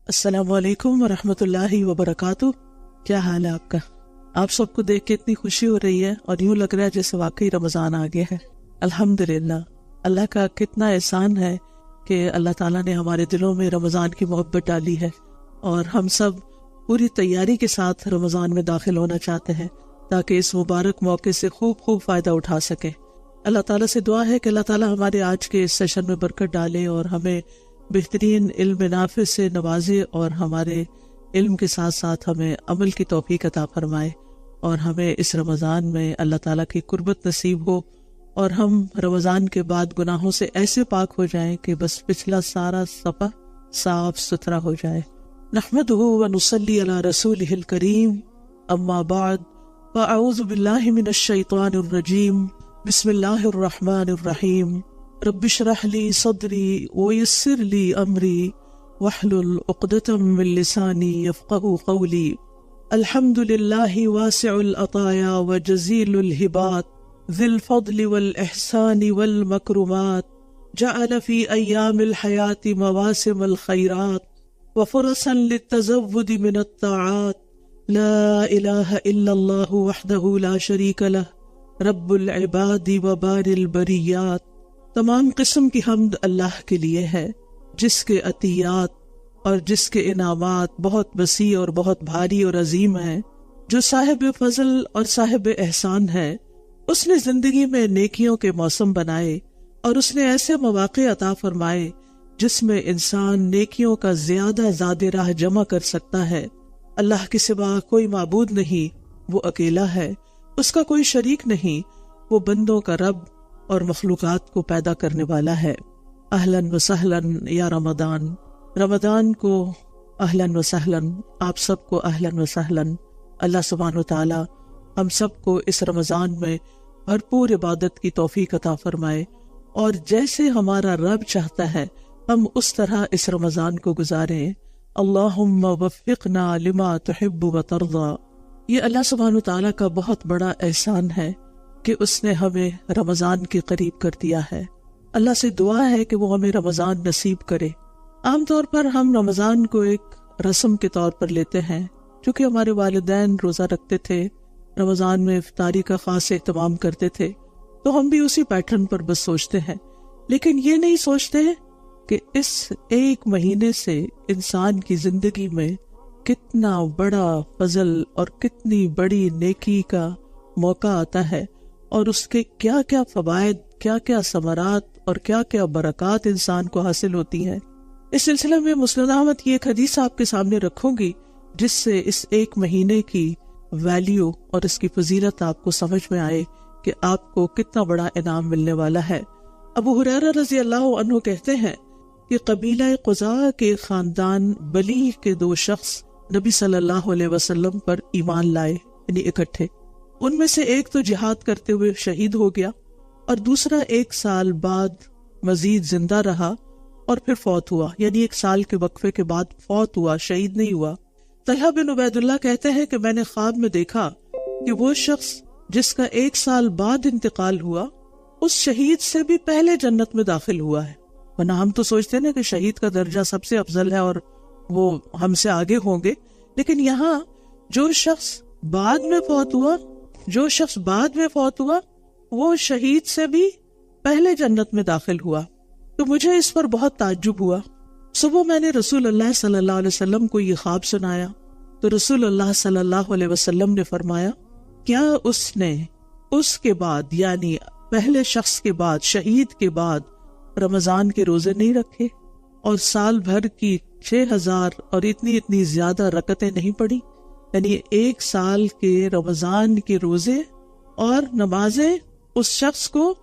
السلام علیکم ورحمۃ اللہ وبرکاتہ۔ کیا حال ہے آپ کا؟ آپ سب کو دیکھ کے اتنی خوشی ہو رہی ہے اور یوں لگ رہا ہے جیسے واقعی رمضان آ گیا ہے۔ الحمدللہ، اللہ کا کتنا احسان ہے کہ اللہ تعالیٰ نے ہمارے دلوں میں رمضان کی محبت ڈالی ہے، اور ہم سب پوری تیاری کے ساتھ رمضان میں داخل ہونا چاہتے ہیں تاکہ اس مبارک موقع سے خوب فائدہ اٹھا سکیں۔ اللہ تعالیٰ سے دعا ہے کہ اللہ تعالیٰ ہمارے آج کے اس سیشن میں برکت ڈالے اور ہمیں بہترین علم نافع سے نوازے، اور ہمارے علم کے ساتھ ساتھ ہمیں عمل کی توفیق عطا فرمائے، اور ہمیں اس رمضان میں اللہ تعالیٰ کی قربت نصیب ہو، اور ہم رمضان کے بعد گناہوں سے ایسے پاک ہو جائیں کہ بس پچھلا سارا صفحہ صاف ستھرا ہو جائے۔ نحمدہ ونصلی علی رسولہ الکریم، اما بعد، فاعوذ باللہ من الشیطان الرجیم، بسم اللہ الرحمن الرحیم، رب اشرح لی صدری ویسر لی امری واحلل عقدۃ من لسانی یفقہوا قولی۔ الحمد للہ واسع العطایا وجزیل الہبات، ذی الفضل والاحسان والمکرمات، جعل فی ایام الحیات مواسم الخیرات وفرصا للتزود من الطاعات، لا الہ الا اللہ وحدہ لا شریک لہ، رب العباد وبار البریات۔ تمام قسم کی حمد اللہ کے لیے ہے، جس کے عطیات اور جس کے انعامات بہت وسیع اور بہت بھاری اور عظیم ہیں، جو صاحب فضل اور صاحب احسان ہے۔ اس نے زندگی میں نیکیوں کے موسم بنائے، اور اس نے ایسے مواقع عطا فرمائے جس میں انسان نیکیوں کا زیادہ راہ جمع کر سکتا ہے۔ اللہ کے سوا کوئی معبود نہیں، وہ اکیلا ہے، اس کا کوئی شریک نہیں، وہ بندوں کا رب اور مخلوقات کو پیدا کرنے والا ہے۔ اہلاً و سہلاً یا رمضان، رمضان کو اہلاً و سہلاً، آپ سب کو اہلاً و سہلاً۔ اللہ سبحانہ و تعالی ہم سب کو اس رمضان میں بھرپور عبادت کی توفیق عطا فرمائے، اور جیسے ہمارا رب چاہتا ہے ہم اس طرح اس رمضان کو گزاریں۔ اللہم وفقنا لما تحب و ترضى۔ یہ اللہ سبحانہ و تعالی کا بہت بڑا احسان ہے کہ اس نے ہمیں رمضان کے قریب کر دیا ہے۔ اللہ سے دعا ہے کہ وہ ہمیں رمضان نصیب کرے۔ عام طور پر ہم رمضان کو ایک رسم کے طور پر لیتے ہیں، چونکہ ہمارے والدین روزہ رکھتے تھے، رمضان میں افطاری کا خاص اہتمام کرتے تھے، تو ہم بھی اسی پیٹرن پر بس سوچتے ہیں، لیکن یہ نہیں سوچتے کہ اس ایک مہینے سے انسان کی زندگی میں کتنا بڑا فضل اور کتنی بڑی نیکی کا موقع آتا ہے، اور اس کے کیا کیا فوائد، کیا کیا ثمرات اور کیا کیا برکات انسان کو حاصل ہوتی ہیں۔ اس سلسلے میں مسند احمد کی ایک حدیث آپ کے سامنے رکھوں گی، جس سے اس ایک مہینے کی ویلیو اور اس کی فضیلت آپ کو سمجھ میں آئے کہ آپ کو کتنا بڑا انعام ملنے والا ہے۔ ابو ہریرہ رضی اللہ عنہ کہتے ہیں کہ قبیلہ قزاع کے خاندان بلی کے 2 شخص نبی صلی اللہ علیہ وسلم پر ایمان لائے، یعنی اکٹھے۔ ان میں سے ایک تو جہاد کرتے ہوئے شہید ہو گیا، اور دوسرا 1 سال بعد مزید زندہ رہا اور پھر فوت ہوا، یعنی 1 سال کے وقفے کے بعد فوت ہوا، شہید نہیں ہوا۔ طلحہ بن عبید اللہ کہتے ہیں کہ میں نے خواب میں دیکھا کہ وہ شخص جس کا 1 سال بعد انتقال ہوا، اس شہید سے بھی پہلے جنت میں داخل ہوا ہے۔ ورنہ ہم تو سوچتے ہیں کہ شہید کا درجہ سب سے افضل ہے اور وہ ہم سے آگے ہوں گے، لیکن یہاں جو شخص بعد میں فوت ہوا وہ شہید سے بھی پہلے جنت میں داخل ہوا۔ تو مجھے اس پر بہت تعجب ہوا۔ صبح میں نے رسول اللہ صلی اللہ علیہ وسلم کو یہ خواب سنایا، تو رسول اللہ صلی اللہ علیہ وسلم نے فرمایا، کیا اس نے اس کے بعد، یعنی پہلے شخص کے بعد، شہید کے بعد رمضان کے روزے نہیں رکھے، اور سال بھر کی 6000 اور اتنی زیادہ رکعتیں نہیں پڑھی؟ یعنی 1 سال کے رمضان کے روزے اور نمازیں اس شخص کو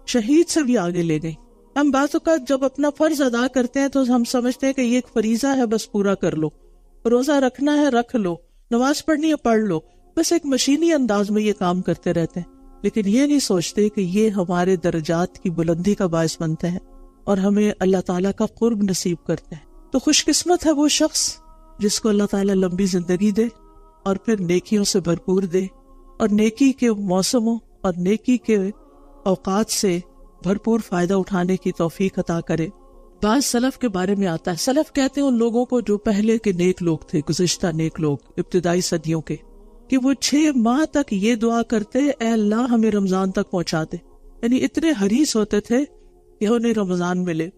شہید سے بھی آگے لے گئی۔ ہم بعض اوقات جب اپنا فرض ادا کرتے ہیں تو ہم سمجھتے ہیں کہ یہ ایک فریضہ ہے، بس پورا کر لو، روزہ رکھنا ہے رکھ لو، نماز پڑھنی ہے پڑھ لو، بس ایک مشینی انداز میں یہ کام کرتے رہتے ہیں، لیکن یہ نہیں سوچتے کہ یہ ہمارے درجات کی بلندی کا باعث بنتا ہے اور ہمیں اللہ تعالیٰ کا قرب نصیب کرتا ہے۔ تو خوش قسمت ہے وہ شخص جس کو اللہ تعالیٰ لمبی زندگی دے اور پھر نیکیوں سے بھرپور دے، اور نیکی کے موسموں اور نیکی کے اوقات سے بھرپور فائدہ اٹھانے کی توفیق عطا کرے۔ بعض سلف کے بارے میں آتا ہے، سلف کہتے ہیں ان لوگوں کو جو پہلے کے نیک لوگ تھے، گزشتہ نیک لوگ ابتدائی صدیوں کے، کہ وہ 6 ماہ تک یہ دعا کرتے اے اللہ ہمیں رمضان تک پہنچا دے، یعنی اتنے حریص ہوتے تھے کہ انہیں رمضان ملے،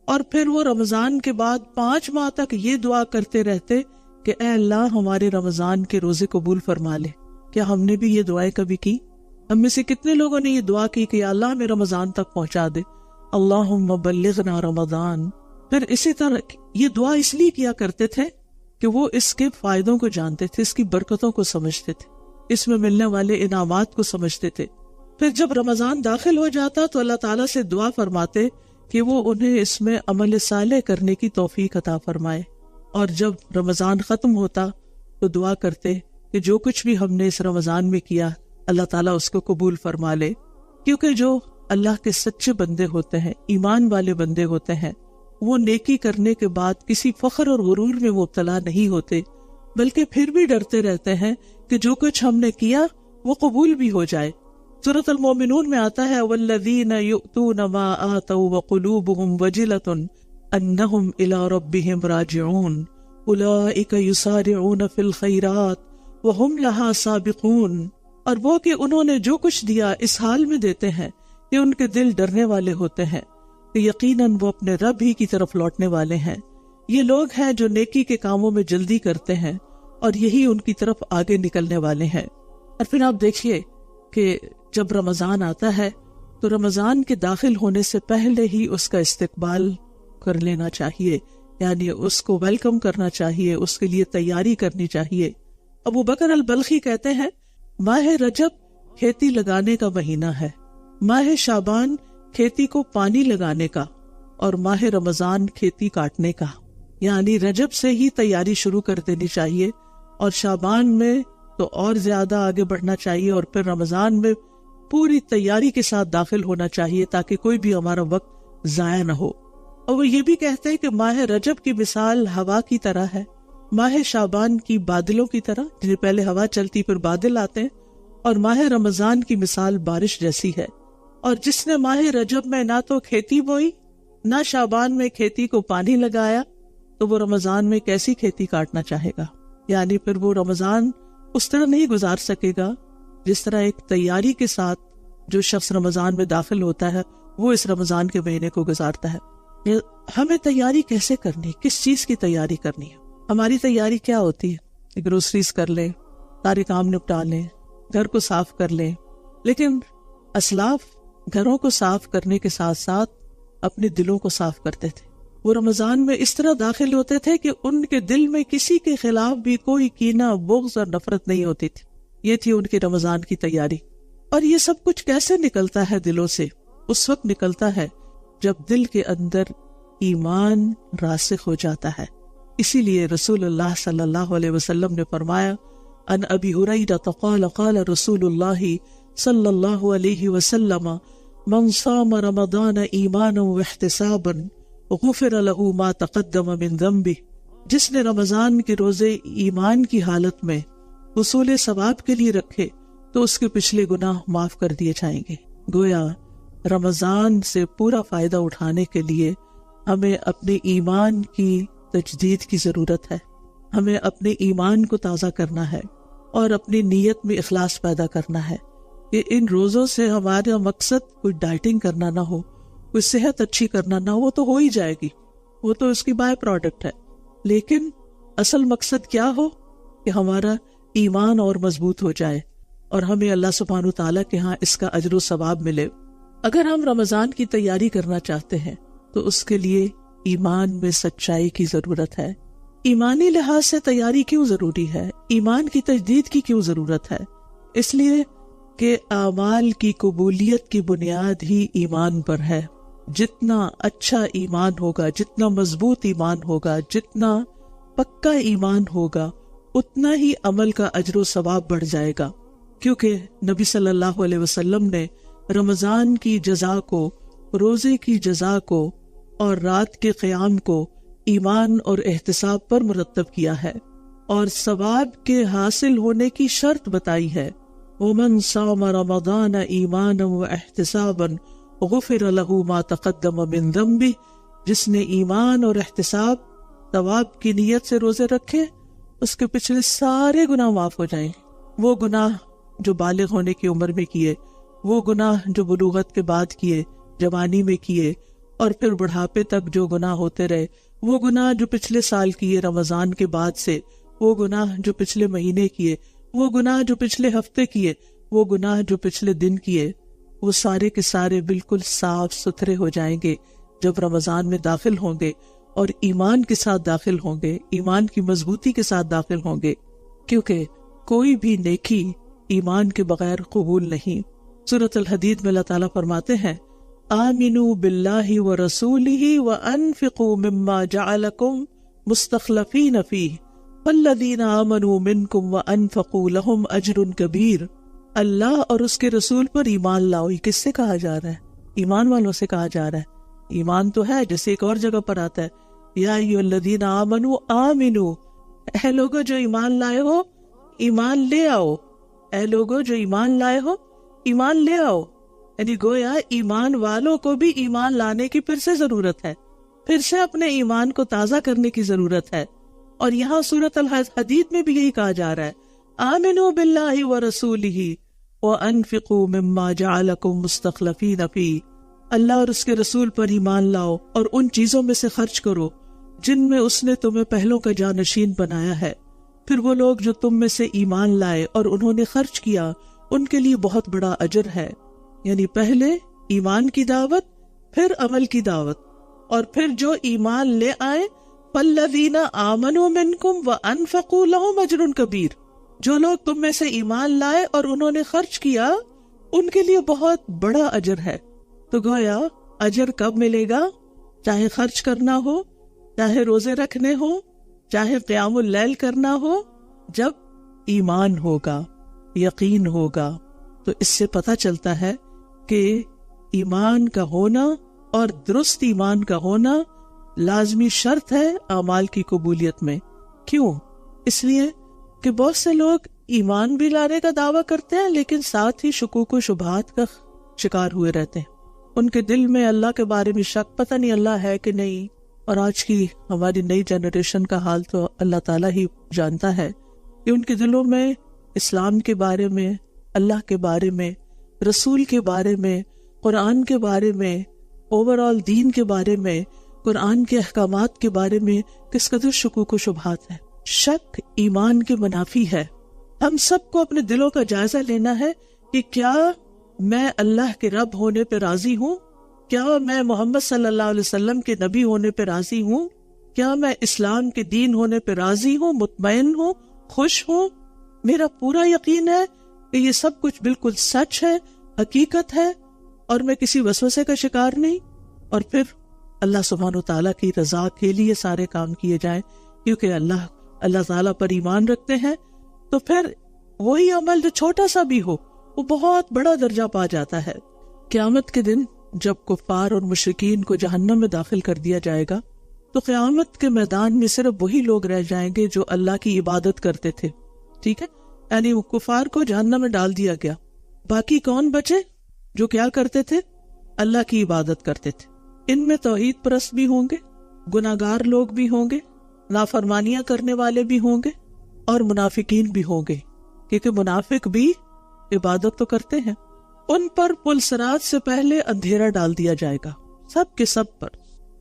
اور پھر وہ رمضان کے بعد 5 ماہ تک یہ دعا کرتے رہتے کہ اے اللہ ہمارے رمضان کے روزے قبول فرما لے۔ کیا ہم نے بھی یہ دعائیں کبھی کی؟ ہم میں سے کتنے لوگوں نے یہ دعا کی کہ یا اللہ ہمیں رمضان تک پہنچا دے، اللہم بلغنا رمضان؟ پھر اسی طرح یہ دعا اس لیے کیا کرتے تھے کہ وہ اس کے فائدوں کو جانتے تھے، اس کی برکتوں کو سمجھتے تھے، اس میں ملنے والے انعامات کو سمجھتے تھے۔ پھر جب رمضان داخل ہو جاتا تو اللہ تعالیٰ سے دعا فرماتے کہ وہ انہیں اس میں عمل صالح کرنے کی توفیق عطا فرمائے، اور جب رمضان ختم ہوتا تو دعا کرتے کہ جو کچھ بھی ہم نے اس رمضان میں کیا اللہ تعالیٰ اس کو قبول فرما لے، کیونکہ جو اللہ کے سچے بندے ہوتے ہیں، ایمان والے بندے ہوتے ہیں، وہ نیکی کرنے کے بعد کسی فخر اور غرور میں مبتلا نہیں ہوتے، بلکہ پھر بھی ڈرتے رہتے ہیں کہ جو کچھ ہم نے کیا وہ قبول بھی ہو جائے۔ سورۃ المومنون میں آتا ہے والذین یؤتون ما آتوا وقلوبهم وجلۃ انہم الی ربہم راجعون اولئک یسارعون فی الخیرات وہم لہا سابقون، اور وہ کہ انہوں نے جو کچھ دیا اس حال میں دیتے ہیں کہ ان کے دل ڈرنے والے ہوتے ہیں کہ یقیناً وہ اپنے رب ہی کی طرف لوٹنے والے ہیں۔ یہ لوگ ہیں جو نیکی کے کاموں میں جلدی کرتے ہیں اور یہی ان کی طرف آگے نکلنے والے ہیں۔ اور پھر آپ دیکھیے کہ جب رمضان آتا ہے تو رمضان کے داخل ہونے سے پہلے ہی اس کا استقبال کر لینا چاہیے، یعنی اس کو ویلکم کرنا چاہیے، اس کے لیے تیاری کرنی چاہیے۔ ابو بکر البلخی کہتے ہیں ماہ رجب کھیتی لگانے کا مہینہ ہے، ماہ شعبان کھیتی کو پانی لگانے کا، اور ماہ رمضان کھیتی کاٹنے کا، یعنی رجب سے ہی تیاری شروع کر دینی چاہیے، اور شعبان میں تو اور زیادہ آگے بڑھنا چاہیے، اور پھر رمضان میں پوری تیاری کے ساتھ داخل ہونا چاہیے تاکہ کوئی بھی ہمارا وقت ضائع نہ ہو۔ اور وہ یہ بھی کہتے ہیں کہ ماہ رجب کی مثال ہوا کی طرح ہے، ماہ شعبان کی بادلوں کی طرح، جنہیں پہلے ہوا چلتی پھر بادل آتے ہیں، اور ماہ رمضان کی مثال بارش جیسی ہے۔ اور جس نے ماہ رجب میں نہ تو کھیتی بوئی نہ شعبان میں کھیتی کو پانی لگایا تو وہ رمضان میں کیسی کھیتی کاٹنا چاہے گا؟ یعنی پھر وہ رمضان اس طرح نہیں گزار سکے گا جس طرح ایک تیاری کے ساتھ جو شخص رمضان میں داخل ہوتا ہے وہ اس رمضان کے مہینے کو گزارتا ہے۔ ہمیں تیاری کیسے کرنی، کس چیز کی تیاری کرنی ہے؟ ہماری تیاری کیا ہوتی ہے؟ گروسریز کر لیں، سارے کام نپٹا لیں، گھر کو صاف کر لیں، لیکن اسلاف گھروں کو صاف کرنے کے ساتھ ساتھ اپنے دلوں کو صاف کرتے تھے۔ وہ رمضان میں اس طرح داخل ہوتے تھے کہ ان کے دل میں کسی کے خلاف بھی کوئی کینہ، بغض اور نفرت نہیں ہوتی تھی۔ یہ تھی ان کی رمضان کی تیاری۔ اور یہ سب کچھ کیسے نکلتا ہے دلوں سے؟ اس وقت نکلتا ہے جب دل کے اندر ایمان راسخ ہو جاتا ہے۔ اسی لیے رسول اللہ صلی اللہ علیہ وسلم نے فرمایا ان ابی ہریرہ قال قال رسول اللہ صلی اللہ علیہ وسلم من صام رمضان ایمانا واحتسابا غفر له ما تقدم من ذنبه، جس نے رمضان کے روزے ایمان کی حالت میں حصول ثواب کے لیے رکھے تو اس کے پچھلے گناہ معاف کر دیے جائیں گے۔ گویا رمضان سے پورا فائدہ اٹھانے کے لیے ہمیں اپنے ایمان کی تجدید کی ضرورت ہے، ہمیں اپنے ایمان کو تازہ کرنا ہے اور اپنی نیت میں اخلاص پیدا کرنا ہے کہ ان روزوں سے ہمارا مقصد کوئی ڈائٹنگ کرنا نہ ہو، کوئی صحت اچھی کرنا نہ ہو، وہ تو ہو ہی جائے گی، وہ تو اس کی بائی پروڈکٹ ہے، لیکن اصل مقصد کیا ہو کہ ہمارا ایمان اور مضبوط ہو جائے اور ہمیں اللہ سبحانہ و تعالیٰ کے ہاں اس کا اجر و ثواب ملے۔ اگر ہم رمضان کی تیاری کرنا چاہتے ہیں تو اس کے لیے ایمان میں سچائی کی ضرورت ہے۔ ایمانی لحاظ سے تیاری کیوں ضروری ہے؟ ایمان کی تجدید کی کیوں ضرورت ہے؟ اس لیے کہ اعمال کی قبولیت کی بنیاد ہی ایمان پر ہے۔ جتنا اچھا ایمان ہوگا، جتنا مضبوط ایمان ہوگا، جتنا پکا ایمان ہوگا، اتنا ہی عمل کا اجر و ثواب بڑھ جائے گا، کیونکہ نبی صلی اللہ علیہ وسلم نے رمضان کی جزا کو، روزے کی جزا کو اور رات کے قیام کو ایمان اور احتساب پر مرتب کیا ہے، اور ثواب کے حاصل ہونے کی شرط بتائی ہے۔ وَمَنْ صَامَ رَمَضَانَ إِيمَانًا وَاحْتِسَابًا غُفِرَ لَهُ مَا تَقَدَّمَ مِنْ ذَنْبِهِ جس نے ایمان اور احتساب ثواب کی نیت سے روزے رکھے اس کے پچھلے سارے گناہ معاف ہو جائیں گے۔ وہ گناہ جو بالغ ہونے کی عمر میں کیے، وہ گناہ جو بلوغت کے بعد کیے، جوانی میں کیے، اور پھر بڑھاپے تک جو گناہ ہوتے رہے، وہ گناہ جو پچھلے سال کیے رمضان کے بعد سے، وہ گناہ جو پچھلے مہینے کیے، وہ گناہ جو پچھلے ہفتے کیے، وہ گناہ جو پچھلے دن کیے، وہ سارے کے سارے بالکل صاف ستھرے ہو جائیں گے جب رمضان میں داخل ہوں گے، اور ایمان کے ساتھ داخل ہوں گے، ایمان کی مضبوطی کے ساتھ داخل ہوں گے، کیونکہ کوئی بھی نیکی ایمان کے بغیر قبول نہیں۔ سورۃ الحدید میں اللہ تعالیٰ فرماتے ہیں آمنوا باللہ ورسولہ وانفقوا مما جعلکم مستخلفین فیہ والذین آمنوا منکم وانفقوا لہم اجر کبیر۔ اللہ اور اس کے رسول پر ایمان لاؤ، یہ کس سے کہا جا رہا ہے؟ ایمان والوں سے کہا جا رہا ہے۔ ایمان تو ہے، جیسے ایک اور جگہ پر آتا ہے یا ایھا الذین آمنوا آمنوا، اے لوگو جو ایمان لائے ہو ایمان لے آؤ، اے لوگو جو ایمان لائے ہو ایمان لے آؤ، یعنی گویا ایمان والوں کو بھی ایمان لانے کی پھر سے ضرورت ہے، پھر سے اپنے ایمان کو تازہ کرنے کی ضرورت ہے۔ اور یہاں سورۃ الحدید میں بھی یہی کہا جا رہا ہے آمنوا باللہ ورسولہ وانفقوا مما جعلکم مستخلفین فیہ، اللہ اور اس کے رسول پر ایمان لاؤ اور ان چیزوں میں سے خرچ کرو جن میں اس نے تمہیں پہلوں کا جانشین بنایا ہے۔ پھر وہ لوگ جو تم میں سے ایمان لائے اور انہوں نے خرچ کیا ان کے لیے بہت بڑا اجر ہے، یعنی پہلے ایمان کی دعوت، پھر عمل کی دعوت، اور پھر جو ایمان لے آئے فالذین آمنوا منکم وانفقوا لہم اجر کبیر، جو لوگ تم میں سے ایمان لائے اور انہوں نے خرچ کیا ان کے لیے بہت بڑا اجر ہے۔ تو گویا اجر کب ملے گا؟ چاہے خرچ کرنا ہو، چاہے روزے رکھنے ہو، چاہے قیام اللیل کرنا ہو، جب ایمان ہوگا، یقین ہوگا۔ تو اس سے پتہ چلتا ہے کہ ایمان کا ہونا اور درست ایمان کا ہونا لازمی شرط ہے اعمال کی قبولیت میں۔ کیوں؟ اس لیے کہ بہت سے لوگ ایمان بھی لانے کا دعویٰ کرتے ہیں لیکن ساتھ ہی شکوک و شبہات کا شکار ہوئے رہتے ہیں۔ ان کے دل میں اللہ کے بارے میں شک، پتہ نہیں اللہ ہے کہ نہیں۔ اور آج کی ہماری نئی جنریشن کا حال تو اللہ تعالیٰ ہی جانتا ہے کہ ان کے دلوں میں اسلام کے بارے میں، اللہ کے بارے میں، رسول کے بارے میں، قرآن کے بارے میں، اوورآل دین کے بارے میں، قرآن کے احکامات کے بارے میں کس قدر شکوک و شبہات ہے۔ شک ایمان کے منافی ہے۔ ہم سب کو اپنے دلوں کا جائزہ لینا ہے کہ کیا میں اللہ کے رب ہونے پہ راضی ہوں؟ کیا میں محمد صلی اللہ علیہ وسلم کے نبی ہونے پہ راضی ہوں؟ کیا میں اسلام کے دین ہونے پہ راضی ہوں، مطمئن ہوں، خوش ہوں؟ میرا پورا یقین ہے کہ یہ سب کچھ بالکل سچ ہے، حقیقت ہے، اور میں کسی وسوسے کا شکار نہیں۔ اور پھر اللہ سبحانہ و تعالیٰ کی رضا کے لیے سارے کام کیے جائیں، کیونکہ اللہ تعالیٰ پر ایمان رکھتے ہیں تو پھر وہی عمل جو چھوٹا سا بھی ہو وہ بہت بڑا درجہ پا جاتا ہے۔ قیامت کے دن جب کفار اور مشرکین کو جہنم میں داخل کر دیا جائے گا تو قیامت کے میدان میں صرف وہی لوگ رہ جائیں گے جو اللہ کی عبادت کرتے تھے، ٹھیک ہے؟ یعنی وہ کفار کو جہنم میں ڈال دیا گیا، باقی کون بچے؟ جو کیا کرتے تھے؟ اللہ کی عبادت کرتے تھے۔ ان میں توحید پرست بھی ہوں گے، گناہگار لوگ بھی ہوں گے، نافرمانیاں کرنے والے بھی ہوں گے، اور منافقین بھی ہوں گے، کیونکہ منافق بھی عبادت تو کرتے ہیں۔ ان پر پل صراط سے پہلے اندھیرا ڈال دیا جائے گا، سب کے سب پر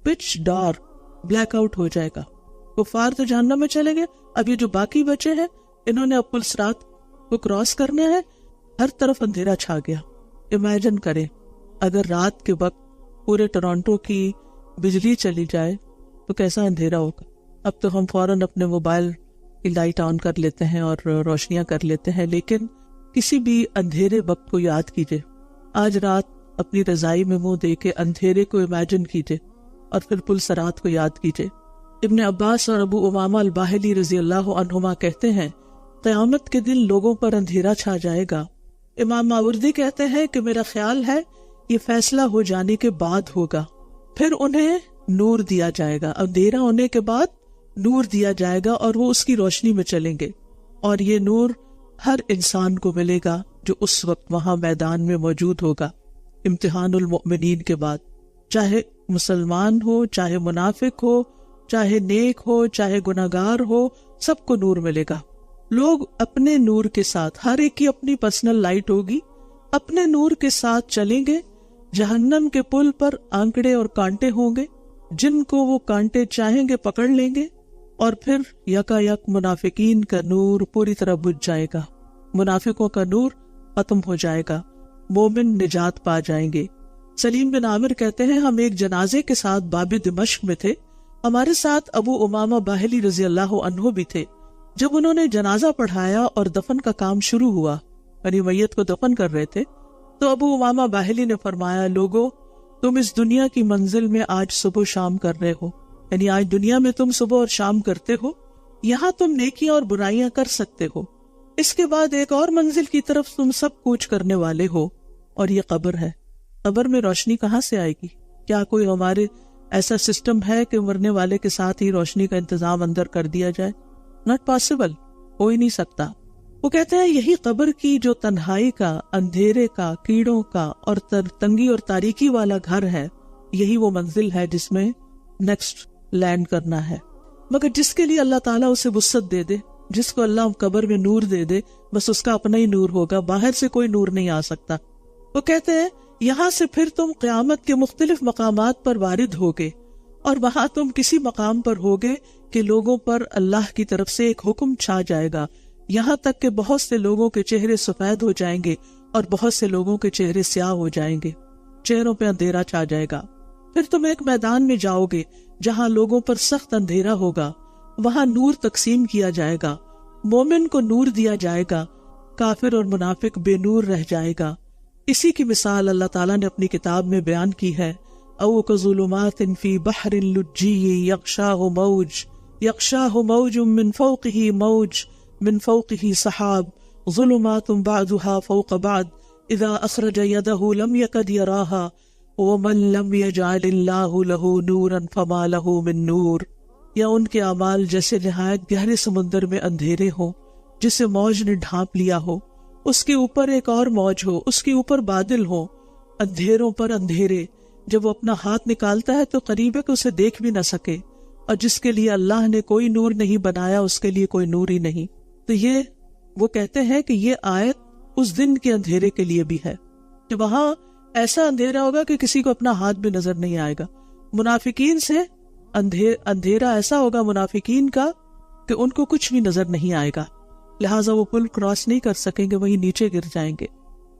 پچ ڈارک، بلیک آؤٹ ہو جائے گا۔ کفار تو جہنم میں چلے گئے، اب یہ جو باقی بچے ہیں انہوں نے اب پل صراط کو کراس کرنا ہے، ہر طرف اندھیرا چھا گیا۔ امیجن کریں اگر رات کے وقت پورے ٹورانٹو کی بجلی چلی جائے تو کیسا اندھیرا ہوگا۔ اب تو ہم فوراً اپنے موبائل کی لائٹ آن کر لیتے ہیں اور روشنیاں کر لیتے ہیں، لیکن کسی بھی اندھیرے وقت کو یاد کیجئے، آج رات اپنی رضائی میں منہ دے کے اندھیرے کو امیجن کیجئے اور پھر پل صراط کو یاد کیجئے۔ ابن عباس اور ابو امامہ الباہلی رضی اللہ عنہما کہتے ہیں قیامت کے دن لوگوں پر اندھیرا چھا جائے گا۔ امام ماوردی کہتے ہیں کہ میرا خیال ہے یہ فیصلہ ہو جانے کے بعد ہوگا، پھر انہیں نور دیا جائے گا، اندھیرا ہونے کے بعد نور دیا جائے گا اور وہ اس کی روشنی میں چلیں گے، اور یہ نور ہر انسان کو ملے گا جو اس وقت وہاں میدان میں موجود ہوگا امتحان المؤمنین کے بعد۔ چاہے مسلمان ہو، چاہے منافق ہو، چاہے نیک ہو، چاہے گناہگار ہو، سب کو نور ملے گا۔ لوگ اپنے نور کے ساتھ، ہر ایک کی اپنی پرسنل لائٹ ہوگی، اپنے نور کے ساتھ چلیں گے۔ جہنم کے پل پر آنکڑے اور کانٹے ہوں گے، جن کو وہ کانٹے چاہیں گے پکڑ لیں گے، اور پھر یکا یک منافقین کا نور پوری طرح بجھ جائے گا، منافقوں کا نور ختم ہو جائے گا، مومن نجات پا جائیں گے۔ سلیم بن عامر کہتے ہیں ہم ایک جنازے کے ساتھ باب دمشق میں تھے، ہمارے ساتھ ابو امامہ باہلی رضی اللہ عنہ بھی تھے۔ جب انہوں نے جنازہ پڑھایا اور دفن کا کام شروع ہوا، یعنی میت کو دفن کر رہے تھے، تو ابو امامہ باہلی نے فرمایا، لوگو تم اس دنیا کی منزل میں آج صبح و شام کر رہے ہو، یعنی آج دنیا میں تم صبح اور شام کرتے ہو، یہاں تم نیکیاں اور برائیاں کر سکتے ہو، اس کے بعد ایک اور منزل کی طرف تم سب کوچ کرنے والے ہو، اور یہ قبر ہے۔ قبر میں روشنی کہاں سے آئے گی؟ کیا کوئی ہمارے ایسا سسٹم ہے کہ مرنے والے کے ساتھ ہی روشنی کا انتظام اندر کر دیا جائے؟ ناٹ پاسبل، ہو ہی نہیں سکتا۔ وہ کہتے ہیں یہی قبر کی جو تنہائی کا، اندھیرے کا، کیڑوں کا اور تنگی اور تاریکی والا گھر ہے، یہی وہ منزل ہے جس میں نیکسٹ لینڈ کرنا ہے۔ مگر جس کے لیے اللہ تعالیٰ اسے وسعت دے دے، جس کو اللہ قبر میں نور دے دے، بس اس کا اپنا ہی نور ہوگا، باہر سے کوئی نور نہیں آ سکتا۔ وہ کہتے ہیں یہاں سے پھر تم قیامت کے مختلف مقامات پر وارد ہوگے، اور وہاں تم کسی مقام پر ہوگے کہ لوگوں پر اللہ کی طرف سے ایک حکم چھا جائے گا، یہاں تک کہ بہت سے لوگوں کے چہرے سفید ہو جائیں گے اور بہت سے لوگوں کے چہرے سیاہ ہو جائیں گے، چہروں پہ اندھیرا چھا جائے گا۔ پھر تم ایک میدان میں جاؤ گے جہاں لوگوں پر سخت اندھیرا ہوگا، وہاں نور تقسیم کیا جائے گا، مومن کو نور دیا جائے گا، کافر اور منافق بے نور رہ جائے گا۔ اسی کی مثال اللہ تعالیٰ نے اپنی کتاب میں بیان کی ہے، او کظلمات فی بحر لجی یغشاہ موج من فوقہ موج من فوقہ سحاب ظلمات بعضها فوق بعض اذا اخرج یدہ لم یکد یراہا ومن لم یجعل اللہ لہ نورا فما لہ من نور۔ یا ان کے اعمال جیسے نہایت گہرے سمندر میں اندھیرے ہوں جسے موج نے ڈھانپ لیا ہو، اس کے اوپر ایک اور موج ہو، اس کے اوپر بادل ہو، اندھیروں پر اندھیرے، جب وہ اپنا ہاتھ نکالتا ہے تو قریب ہے کہ اسے دیکھ بھی نہ سکے، اور جس کے لیے اللہ نے کوئی نور نہیں بنایا اس کے لیے کوئی نور ہی نہیں۔ تو یہ وہ کہتے ہیں کہ یہ آیت اس دن کے اندھیرے کے لیے بھی ہے کہ وہاں ایسا اندھیرا ہوگا کہ کسی کو اپنا ہاتھ بھی نظر نہیں آئے گا۔ منافقین سے اندھیرا ایسا ہوگا منافقین کا کہ ان کو کچھ بھی نظر نہیں آئے گا، لہٰذا وہ پل کراس نہیں کر سکیں گے، وہیں نیچے گر جائیں گے۔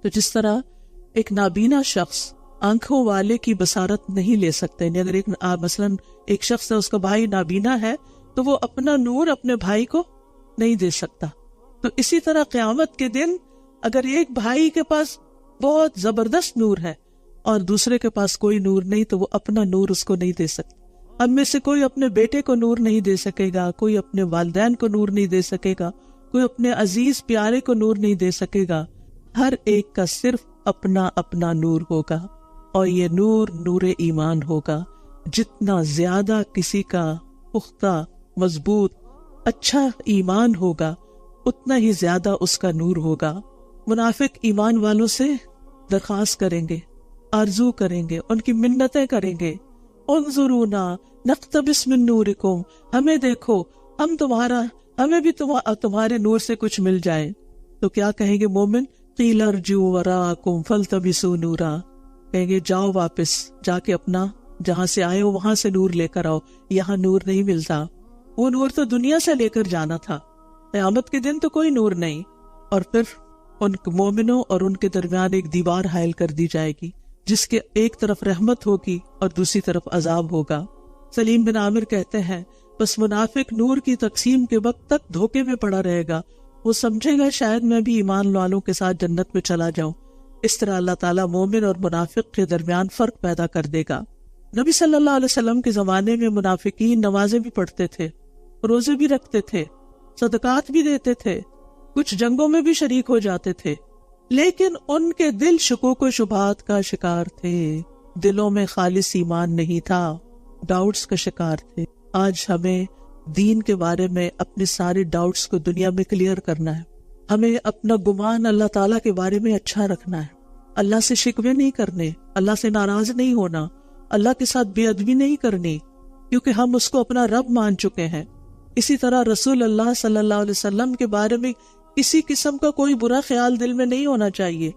تو جس طرح ایک نابینا شخص آنکھوں والے کی بصارت نہیں لے سکتے، یعنی اگر مثلاً ایک شخص ہے، اس کا بھائی نابینا ہے تو وہ اپنا نور اپنے بھائی کو نہیں دے سکتا۔ تو اسی طرح قیامت کے دن اگر ایک بھائی کے پاس بہت زبردست نور ہے اور دوسرے کے پاس کوئی نور نہیں تو وہ اپنا نور اس کو نہیں دے سکتا۔ ہم میں سے کوئی اپنے بیٹے کو نور نہیں دے سکے گا، کوئی اپنے والدین کو نور نہیں دے سکے گا، کوئی اپنے عزیز پیارے کو نور نہیں دے سکے گا۔ ہر ایک کا صرف اپنا اپنا نور ہوگا، اور یہ نور نور ایمان ہوگا۔ جتنا زیادہ کسی کا پختہ، مضبوط، اچھا ایمان ہوگا اتنا ہی زیادہ اس کا نور ہوگا۔ منافق ایمان والوں سے درخواست کریں گے، آرزو کریں گے، ان کی منتیں کریں گے، انظرونا نقتبس من نورکم، ہمیں دیکھو، ہمیں بھی تمہارے نور سے کچھ مل جائے۔ تو کیا کہیں گے مومن؟ قیل ارجعوا وراءکم فالتمسوا نورا، کہیں گے جاؤ واپس، جا کے اپنا جہاں سے آئے ہو وہاں سے نور لے کر آؤ، یہاں نور نہیں ملتا۔ وہ نور تو دنیا سے لے کر جانا تھا، قیامت کے دن تو کوئی نور نہیں۔ اور پھر ان مومنوں اور ان کے درمیان ایک دیوار حائل کر دی جائے گی جس کے ایک طرف رحمت ہوگی اور دوسری طرف عذاب ہوگا۔ سلیم بن عامر کہتے ہیں بس منافق نور کی تقسیم کے وقت تک دھوکے میں پڑا رہے گا، وہ سمجھے گا شاید میں بھی ایمان والوں کے ساتھ جنت میں چلا جاؤں۔ اس طرح اللہ تعالیٰ مومن اور منافق کے درمیان فرق پیدا کر دے گا۔ نبی صلی اللہ علیہ وسلم کے زمانے میں منافقین نمازیں بھی پڑھتے تھے، روزے بھی رکھتے تھے، صدقات بھی دیتے تھے، کچھ جنگوں میں بھی شریک ہو جاتے تھے، لیکن ان کے دل شکوک و شبہات کا شکار تھے، دلوں میں خالص ایمان نہیں تھا، ڈاؤٹس کا شکار تھے۔ آج ہمیں دین کے بارے میں اپنے سارے ڈاؤٹس کو دنیا میں کلیئر کرنا ہے، ہمیں اپنا گمان اللہ تعالیٰ کے بارے میں اچھا رکھنا ہے، اللہ سے شکوے نہیں کرنے، اللہ سے ناراض نہیں ہونا، اللہ کے ساتھ بے ادبی نہیں کرنی، کیونکہ ہم اس کو اپنا رب مان چکے ہیں۔ اسی طرح رسول اللہ صلی اللہ علیہ وسلم کے بارے میں کسی قسم کا کوئی برا خیال دل میں نہیں ہونا چاہیے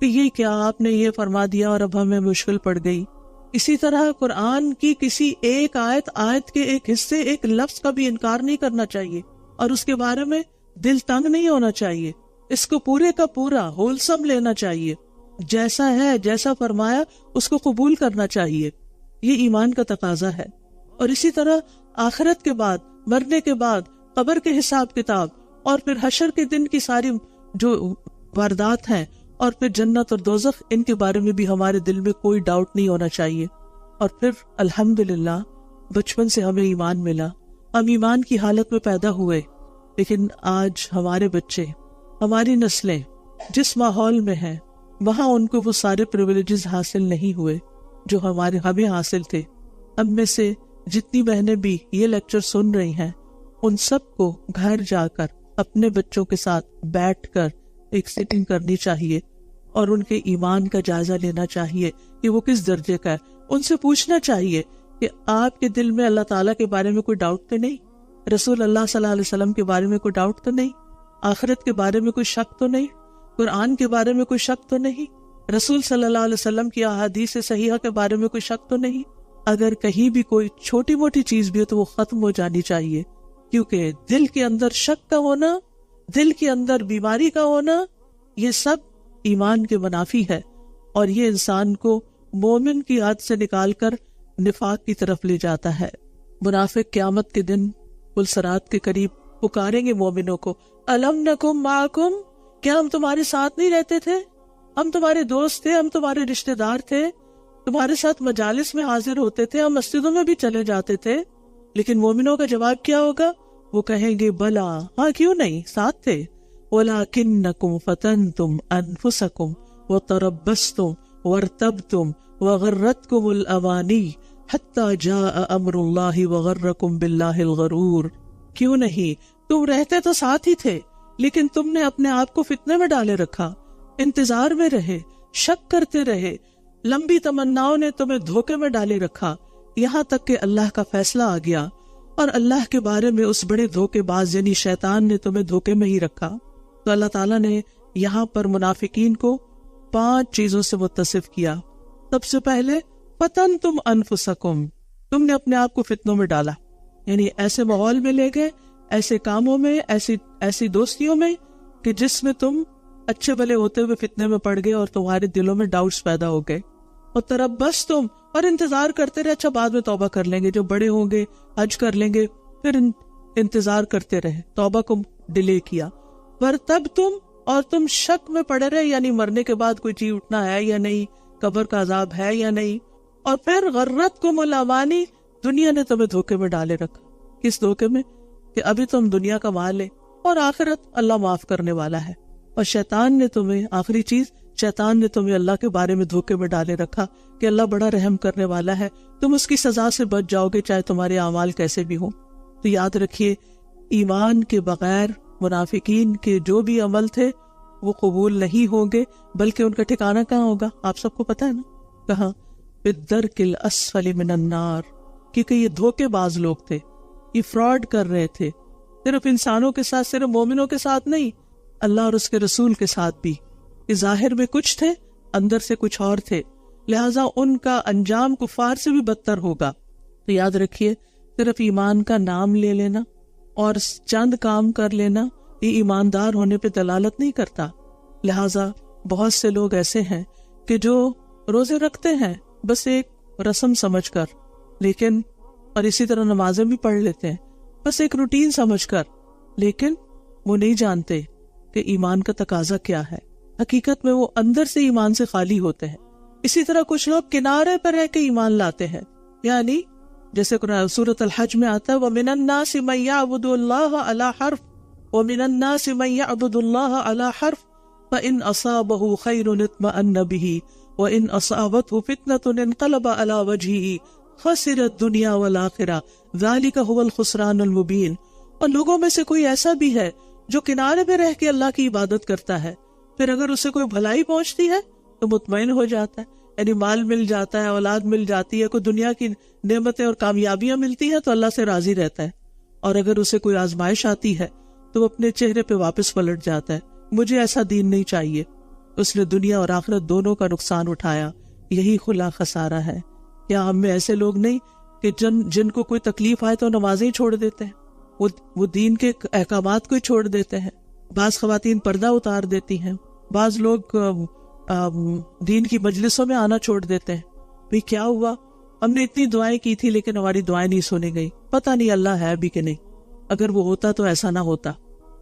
کہ یہ کیا آپ نے یہ فرما دیا اور اب ہمیں مشکل پڑ گئی۔ اسی طرح قرآن کی کسی ایک آیت کے ایک حصے، ایک لفظ کا بھی انکار نہیں کرنا چاہیے اور اس کے بارے میں دل تنگ نہیں ہونا چاہیے۔ اس کو پورے کا پورا ہولسم لینا چاہیے، جیسا ہے، جیسا فرمایا اس کو قبول کرنا چاہیے۔ یہ ایمان کا تقاضا ہے۔ اور اسی طرح آخرت کے بعد، مرنے کے بعد، قبر کے حساب کتاب اور پھر حشر کے دن کی ساری جو واردات ہیں اور پھر جنت اور دوزخ، ان کے بارے میں بھی ہمارے دل میں کوئی ڈاؤٹ نہیں ہونا چاہیے۔ اور پھر الحمدللہ بچپن سے ہمیں ایمان ملا، ہم ایمان کی حالت میں پیدا ہوئے، لیکن آج ہمارے بچے، ہماری نسلیں جس ماحول میں ہیں وہاں ان کو وہ سارے پریویلیجز حاصل نہیں ہوئے جو ہمیں حاصل تھے۔ ہم میں سے جتنی بہنیں بھی یہ لیکچر سن رہی ہیں، ان سب کو گھر جا کر اپنے بچوں کے ساتھ بیٹھ کر ایک سیٹنگ کرنی چاہیے اور ان کے ایمان کا جائزہ لینا چاہیے کہ وہ کس درجے کا ہے۔ ان سے پوچھنا چاہیے کہ آپ کے دل میں اللہ تعالیٰ کے بارے میں کوئی ڈاؤٹ تو نہیں، رسول اللہ صلی اللہ علیہ وسلم کے بارے میں کوئی ڈاؤٹ تو نہیں، آخرت کے بارے میں کوئی شک تو نہیں، قرآن کے بارے میں کوئی شک تو نہیں، رسول صلی اللہ علیہ وسلم کی احادیث صحیحہ کے بارے میں کوئی شک تو نہیں۔ اگر کہیں بھی کوئی چھوٹی موٹی چیز بھی ہو تو وہ ختم ہو جانی چاہیے، کیونکہ دل کے اندر شک کا ہونا، دل کے اندر بیماری کا ہونا، یہ سب ایمان کے منافی ہے اور یہ انسان کو مومن کی عادت سے نکال کر نفاق کی طرف لے جاتا ہے۔ منافق قیامت کے دن پلسرات کے قریب پکاریں گے مومنوں کو، الم نکم معکم، کیا ہم تمہارے ساتھ نہیں رہتے تھے؟ ہم تمہارے دوست تھے، ہم تمہارے رشتہ دار تھے، تمہارے ساتھ مجالس میں حاضر ہوتے تھے، ہم مسجدوں میں بھی چلے جاتے تھے۔ لیکن مومنوں کا جواب کیا ہوگا؟ وہ کہیں گے بلا، ہاں کیوں نہیں، ساتھ تھے۔ وَلَكِنَّكُمْ فَتَنْتُمْ أَنفُسَكُمْ وَتَرَبَّصْتُمْ وَارْتَبْتُمْ وَغَرَّتْكُمُ الْأَمَانِيُّ حَتَّى جَاءَ أَمْرُ اللَّهِ وَغَرَّكُمْ بِاللَّهِ الْغَرُورُ۔ کیوں نہیں، تم رہتے تو ساتھ ہی تھے، لیکن تم نے اپنے آپ کو فتنے میں ڈالے رکھا، انتظار میں رہے، شک کرتے رہے، لمبی تمناؤں نے تمہیں دھوکے میں ڈالے رکھا، یہاں تک کہ اللہ کا فیصلہ آ گیا اور اللہ کے بارے میں اس بڑے دھوکے باز یعنی شیطان نے تمہیں دھوکے میں ہی رکھا۔ تو اللہ تعالیٰ نے یہاں پر منافقین کو 5 چیزوں سے متصف کیا۔ سب سے پہلے فتنتم انفسکم، تم نے اپنے آپ کو فتنوں میں ڈالا، یعنی ایسے ماحول میں لے گئے، ایسے کاموں میں، ایسی دوستیوں میں کہ جس میں تم اچھے بھلے ہوتے ہوئے فتنے میں پڑ گئے اور تمہارے دلوں میں ڈاؤٹس پیدا ہو گئے۔ اور تربصتم، اور انتظار کرتے رہے، اچھا بعد میں توبہ کر لیں گے، جو بڑے ہوں گے حج کر لیں گے، پھر انتظار کرتے رہے، توبہ کو ڈیلے کیا۔ وارتبتم، اور تم شک میں پڑے رہے، یعنی مرنے کے بعد کوئی چیز اٹھنا ہے یا نہیں، قبر کا عذاب ہے یا نہیں۔ اور پھر غرتکم الامانی، دنیا نے تمہیں دھوکے میں ڈالے رکھا۔ کس دھوکے میں؟ کہ ابھی تم دنیا کا مال ہے اور آخرت اللہ معاف کرنے والا ہے۔ اور شیطان نے تمہیں، آخری چیز، شیطان نے تمہیں اللہ کے بارے میں دھوکے میں ڈالے رکھا کہ اللہ بڑا رحم کرنے والا ہے، تم اس کی سزا سے بچ جاؤ گے چاہے تمہارے اعمال کیسے بھی ہوں۔ تو یاد رکھیے، ایمان کے بغیر منافقین کے جو بھی عمل تھے وہ قبول نہیں ہوں گے، بلکہ ان کا ٹھکانہ کہاں ہوگا؟ آپ سب کو پتہ ہے نا، کہاں؟ بالدرک الاسفل من النار، کیونکہ یہ دھوکے باز لوگ تھے، یہ فراڈ کر رہے تھے، صرف انسانوں کے ساتھ، صرف مومنوں کے ساتھ نہیں، اللہ اور اس کے رسول کے ساتھ بھی۔ کہ ظاہر میں کچھ تھے، اندر سے کچھ اور تھے، لہٰذا ان کا انجام کفار سے بھی بدتر ہوگا۔ تو یاد رکھیے، صرف ایمان کا نام لے لینا اور چند کام کر لینا یہ ایماندار ہونے پہ دلالت نہیں کرتا۔ لہٰذا بہت سے لوگ ایسے ہیں کہ جو روزے رکھتے ہیں بس ایک رسم سمجھ کر، لیکن اور اسی طرح نمازیں بھی پڑھ لیتے ہیں بس ایک روٹین سمجھ کر، لیکن وہ نہیں جانتے کہ ایمان کا تقاضا کیا ہے۔ حقیقت میں وہ اندر سے ایمان سے خالی ہوتے ہیں۔ اسی طرح کچھ لوگ کنارے پر رہ کے ایمان لاتے ہیں، یعنی جیسے سورۃ الحج میں آتا ہے وَمِنَ النَّاسِ مَن يَعْبُدُ اللَّهَ عَلَى حَرْفٍ وَمِنَ النَّاسِ مَن يَعْبُدُ اللَّهَ عَلَى حَرْفٍ فَإِنْ أَصَابَهُ خَيْرٌ اطْمَأَنَّ بِهِ وَإِنْ أَصَابَتْهُ فِتْنَةٌ انقلب عَلَى وَجْهِهِ خَسِرَ الدُّنْيَا وَالْآخِرَةَ ذَلِكَ هُوَ الْخُسْرَانُ الْمُبِينُ۔ اور لوگوں میں سے کوئی ایسا بھی ہے جو کنارے پہ رہ کے اللہ کی عبادت کرتا ہے، پھر اگر اسے کوئی بھلائی پہنچتی ہے تو مطمئن ہو جاتا ہے، یعنی مال مل جاتا ہے، اولاد مل جاتی ہے، کوئی دنیا کی نعمتیں اور کامیابیاں ملتی ہیں تو اللہ سے راضی رہتا ہے، اور اگر اسے کوئی آزمائش آتی ہے تو وہ اپنے چہرے پہ واپس پلٹ جاتا ہے، مجھے ایسا دین نہیں چاہیے۔ اس نے دنیا اور آخرت دونوں کا نقصان اٹھایا، یہی خلا خسارہ ہے۔ کیا ہم میں ایسے لوگ نہیں کہ جن کو کوئی تکلیف آئے تو نمازیں ہی چھوڑ دیتے ہیں، وہ دین کے احکامات کو ہی چھوڑ دیتے ہیں؟ بعض خواتین پردہ اتار دیتی ہیں، بعض لوگ دین کی مجلسوں میں آنا چھوڑ دیتے ہیں۔ بھی کیا ہوا؟ ہم نے اتنی دعائیں کی تھی لیکن ہماری دعائیں نہیں سنی گئی، پتہ نہیں اللہ ہے بھی کہ نہیں۔ اگر وہ ہوتا تو ایسا نہ ہوتا۔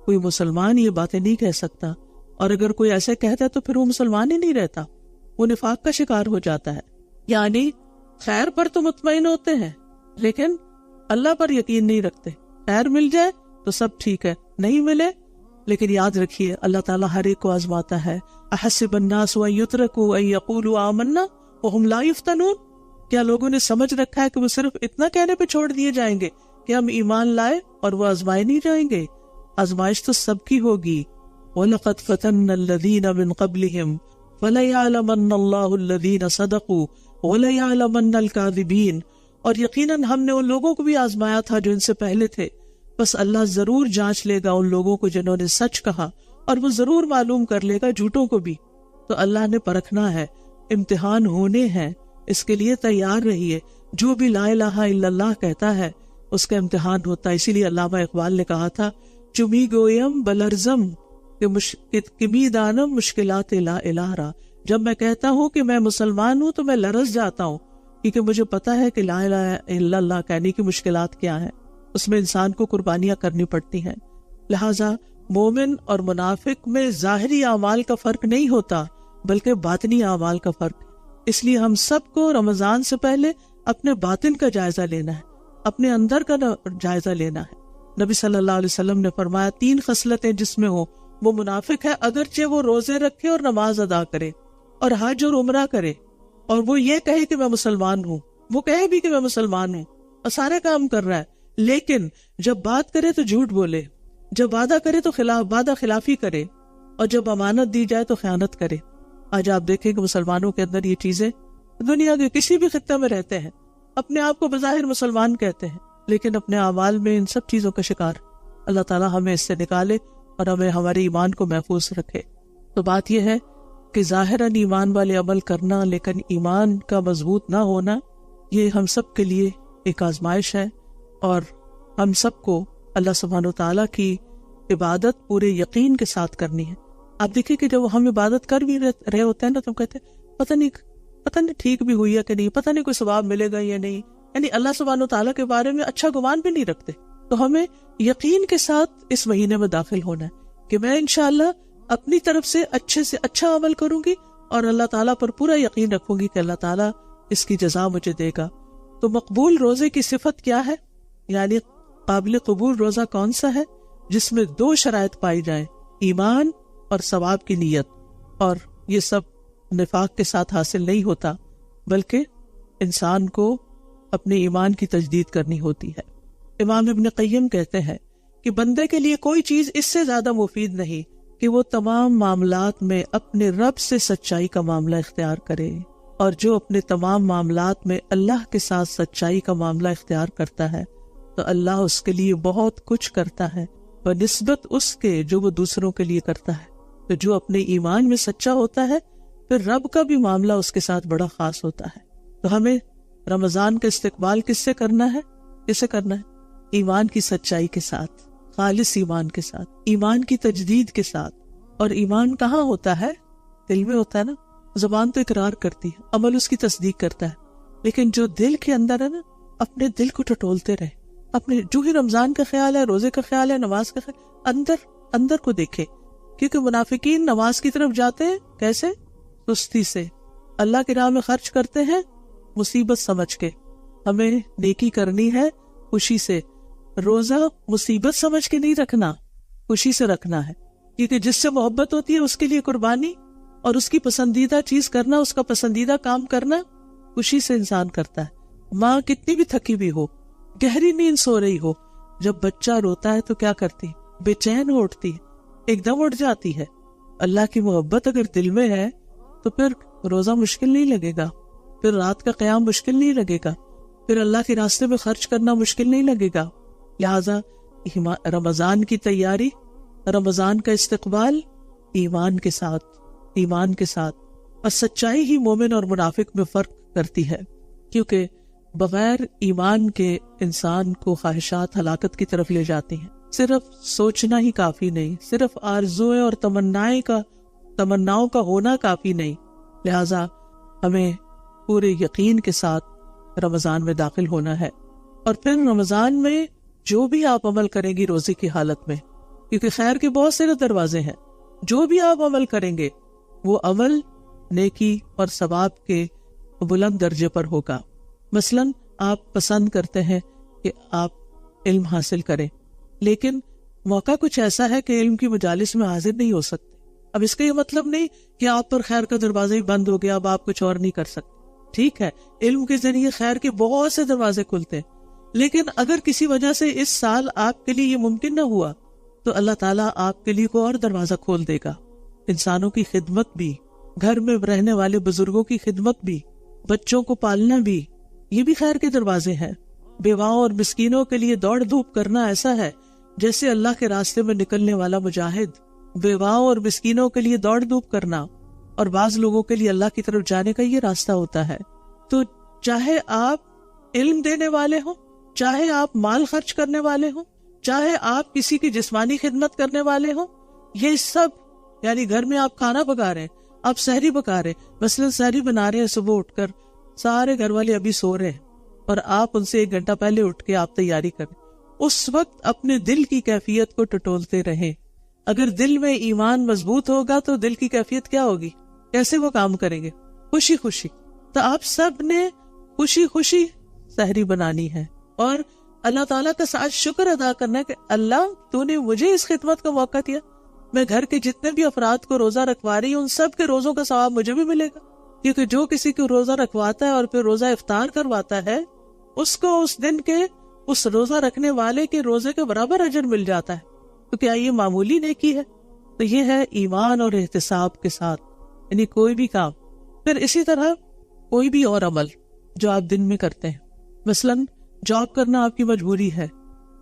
کوئی مسلمان یہ باتیں نہیں کہہ سکتا، اور اگر کوئی ایسے کہتا ہے تو پھر وہ مسلمان ہی نہیں رہتا، وہ نفاق کا شکار ہو جاتا ہے۔ یعنی خیر پر تو مطمئن ہوتے ہیں لیکن اللہ پر یقین نہیں رکھتے۔ خیر مل جائے تو سب ٹھیک ہے، نہیں ملے لیکن یاد رکھیے اللہ تعالیٰ ہر ایک کو آزماتا ہے۔ احسب الناس ان یترکوا ان یقولوا آمنا وهم لا یفتنون، کیا لوگوں نے سمجھ رکھا ہے کہ وہ صرف اتنا کہنے پہ چھوڑ دیے جائیں گے کہ ہم ایمان لائے اور وہ آزمائے نہیں جائیں گے؟ آزمائش تو سب کی ہوگی۔ وَلَقَدْ فَتَنَّا الَّذِينَ مِن قَبْلِهِمْ فَلَيَعْلَمَنَّ اللَّهُ الَّذِينَ صَدَقُوا وَلَيَعْلَمَنَّ الْكَاذِبِينَ، اور یقیناً ہم نے ان لوگوں کو بھی آزمایا تھا جو ان سے پہلے تھے، بس اللہ ضرور جانچ لے گا ان لوگوں کو جنہوں نے سچ کہا، اور وہ ضرور معلوم کر لے گا جھوٹوں کو بھی۔ تو اللہ نے پرکھنا ہے، امتحان ہونے ہیں، اس کے لیے تیار رہیے۔ جو بھی لا الہ الا اللہ کہتا ہے اس کا امتحان ہوتا ہے۔ اسی لیے علامہ اقبال نے کہا تھا، چمی گویم بلرزم کمی دانم مشکلات لا الہ را، جب میں کہتا ہوں کہ میں مسلمان ہوں تو میں لرز جاتا ہوں، کیونکہ مجھے پتا ہے کہ لا الہ الا اللہ کہنے کی مشکلات کیا ہیں، اس میں انسان کو قربانیاں کرنی پڑتی ہیں۔ لہٰذا مومن اور منافق میں ظاہری اعمال کا فرق نہیں ہوتا بلکہ باطنی اعمال کا فرق۔ اس لیے ہم سب کو رمضان سے پہلے اپنے باطن کا جائزہ لینا ہے، اپنے اندر کا جائزہ لینا ہے۔ نبی صلی اللہ علیہ وسلم نے فرمایا 3 خصلتیں جس میں ہو وہ منافق ہے، اگرچہ وہ روزے رکھے اور نماز ادا کرے اور حج اور عمرہ کرے، اور وہ یہ کہے کہ میں مسلمان ہوں، وہ کہے بھی کہ میں مسلمان ہوں اور سارے کام کر رہا ہے، لیکن جب بات کرے تو جھوٹ بولے، جب وعدہ کرے تو وعدہ خلافی کرے، اور جب امانت دی جائے تو خیانت کرے۔ آج آپ دیکھیں کہ مسلمانوں کے اندر یہ چیزیں، دنیا کے کسی بھی خطے میں رہتے ہیں، اپنے آپ کو بظاہر مسلمان کہتے ہیں لیکن اپنے اعمال میں ان سب چیزوں کا شکار۔ اللہ تعالیٰ ہمیں اس سے نکالے اور ہمیں ہمارے ایمان کو محفوظ رکھے۔ تو بات یہ ہے کہ ظاہراً ایمان والے عمل کرنا لیکن ایمان کا مضبوط نہ ہونا، یہ ہم سب کے لیے ایک آزمائش ہے، اور ہم سب کو اللہ سبحانہ وتعالیٰ کی عبادت پورے یقین کے ساتھ کرنی ہے۔ آپ دیکھیں کہ جب ہم عبادت کر بھی رہے ہوتے ہیں نا تو ہم کہتے ہیں پتہ نہیں ٹھیک بھی ہوئی ہے کہ نہیں، پتہ نہیں کوئی ثواب ملے گا یا نہیں، یعنی اللہ سبحانہ وتعالیٰ کے بارے میں اچھا گمان بھی نہیں رکھتے۔ تو ہمیں یقین کے ساتھ اس مہینے میں داخل ہونا ہے کہ میں انشاءاللہ اپنی طرف سے اچھے سے اچھا عمل کروں گی اور اللہ تعالیٰ پر پورا یقین رکھوں گی کہ اللہ تعالیٰ اس کی جزا مجھے دے گا۔ تو مقبول روزے کی صفت کیا ہے؟ یعنی قابل قبول روزہ کون سا ہے؟ جس میں 2 شرائط پائی جائیں، ایمان اور ثواب کی نیت، اور یہ سب نفاق کے ساتھ حاصل نہیں ہوتا بلکہ انسان کو اپنے ایمان کی تجدید کرنی ہوتی ہے۔ امام ابن قیم کہتے ہیں کہ بندے کے لیے کوئی چیز اس سے زیادہ مفید نہیں کہ وہ تمام معاملات میں اپنے رب سے سچائی کا معاملہ اختیار کرے، اور جو اپنے تمام معاملات میں اللہ کے ساتھ سچائی کا معاملہ اختیار کرتا ہے تو اللہ اس کے لیے بہت کچھ کرتا ہے بنسبت اس کے جو وہ دوسروں کے لیے کرتا ہے۔ تو جو اپنے ایمان میں سچا ہوتا ہے پھر رب کا بھی معاملہ اس کے ساتھ بڑا خاص ہوتا ہے۔ تو ہمیں رمضان کا استقبال کس سے کرنا ہے؟ کسے کرنا ہے؟ ایمان کی سچائی کے ساتھ، خالص ایمان کے ساتھ، ایمان کی تجدید کے ساتھ۔ اور ایمان کہاں ہوتا ہے؟ دل میں ہوتا ہے نا۔ زبان تو اقرار کرتی ہے، عمل اس کی تصدیق کرتا ہے، لیکن جو دل کے اندر ہے نا، اپنے دل کو ٹٹولتے رہے، اپنے جو ہی رمضان کا خیال ہے، روزے کا خیال ہے، نماز کا خیال، اندر کو دیکھے، کیونکہ منافقین نماز کی طرف جاتے ہیں کیسے؟ سستی سے، اللہ کی راہ میں خرچ کرتے ہیں مصیبت سمجھ کے۔ ہمیں نیکی کرنی ہے خوشی سے، روزہ مصیبت سمجھ کے نہیں رکھنا، خوشی سے رکھنا ہے، کیونکہ جس سے محبت ہوتی ہے اس کے لیے قربانی اور اس کی پسندیدہ چیز کرنا، اس کا پسندیدہ کام کرنا خوشی سے انسان کرتا ہے۔ ماں کتنی بھی تھکی بھی ہو، گہری نیند سو رہی ہو، جب بچہ روتا ہے تو کیا کرتی؟ بے چین اٹھتی ہے، ایک دم اٹھ جاتی ہے۔ اللہ کی محبت اگر دل میں ہے تو پھر روزہ مشکل نہیں لگے گا، پھر رات کا قیام مشکل نہیں لگے گا، پھر اللہ کے راستے میں خرچ کرنا مشکل نہیں لگے گا. لہذا رمضان کی تیاری، رمضان کا استقبال ایمان کے ساتھ اور سچائی ہی مومن اور منافق میں فرق کرتی ہے، کیونکہ بغیر ایمان کے انسان کو خواہشات ہلاکت کی طرف لے جاتی ہیں. صرف سوچنا ہی کافی نہیں، صرف آرزویں اور تمناؤں کا ہونا کافی نہیں. لہذا ہمیں پورے یقین کے ساتھ رمضان میں داخل ہونا ہے. اور پھر رمضان میں جو بھی آپ عمل کریں گی روزے کی حالت میں، کیونکہ خیر کے بہت سے دروازے ہیں، جو بھی آپ عمل کریں گے وہ عمل نیکی اور ثواب کے بلند درجے پر ہوگا. مثلاً آپ پسند کرتے ہیں کہ آپ علم حاصل کریں، لیکن موقع کچھ ایسا ہے کہ علم کی مجالس میں حاضر نہیں ہو سکتے. اب اس کا یہ مطلب نہیں کہ آپ پر خیر کا دروازہ ہی بند ہو گیا، اب آپ کچھ اور نہیں کر سکتے. ٹھیک ہے، علم کے ذریعے خیر کے بہت سے دروازے کھلتے ہیں، لیکن اگر کسی وجہ سے اس سال آپ کے لیے یہ ممکن نہ ہوا تو اللہ تعالیٰ آپ کے لیے کوئی اور دروازہ کھول دے گا. انسانوں کی خدمت بھی، گھر میں رہنے والے بزرگوں کی خدمت بھی، بچوں کو پالنا بھی، یہ بھی خیر کے دروازے ہیں. بیواؤں اور مسکینوں کے لیے دوڑ دھوپ کرنا ایسا ہے جیسے اللہ کے راستے میں نکلنے والا مجاہد. بیواؤں اور مسکینوں کے لیے دوڑ دھوپ کرنا اور بعض لوگوں کے لیے اللہ کی طرف جانے کا یہ راستہ ہوتا ہے. تو چاہے آپ علم دینے والے ہوں، چاہے آپ مال خرچ کرنے والے ہوں، چاہے آپ کسی کی جسمانی خدمت کرنے والے ہوں، یہ سب، یعنی گھر میں آپ کھانا پکا رہے ہیں، آپ سحری پکا رہے ہیں، مثلا سحری بنا رہے ہیں، صبح اٹھ کر سارے گھر والے ابھی سو رہے ہیں اور آپ ان سے 1 گھنٹہ پہلے اٹھ کے آپ تیاری کریں. اس وقت اپنے دل کی کیفیت کو ٹٹولتے رہیں. اگر دل میں ایمان مضبوط ہوگا تو دل کی کیفیت کیا ہوگی؟ کیسے وہ کام کریں گے؟ خوشی خوشی. تو آپ سب نے خوشی خوشی سحری بنانی ہے اور اللہ تعالیٰ کا ساتھ شکر ادا کرنا ہے کہ اللہ تو نے مجھے اس خدمت کا موقع دیا. میں گھر کے جتنے بھی افراد کو روزہ رکھوا رہی ہوں ان سب کے روزوں کا ثواب مجھے بھی ملے گا، کیونکہ جو کسی کو روزہ رکھواتا ہے اور پھر روزہ افطار کرواتا ہے اس کو اس دن کے اس روزہ رکھنے والے کے روزے کے برابر اجر مل جاتا ہے. تو کیا یہ معمولی نیکی ہے؟ تو یہ ہے ایمان اور احتساب کے ساتھ، یعنی کوئی بھی کام. پھر اسی طرح کوئی بھی اور عمل جو آپ دن میں کرتے ہیں، مثلاً جاب کرنا آپ کی مجبوری ہے،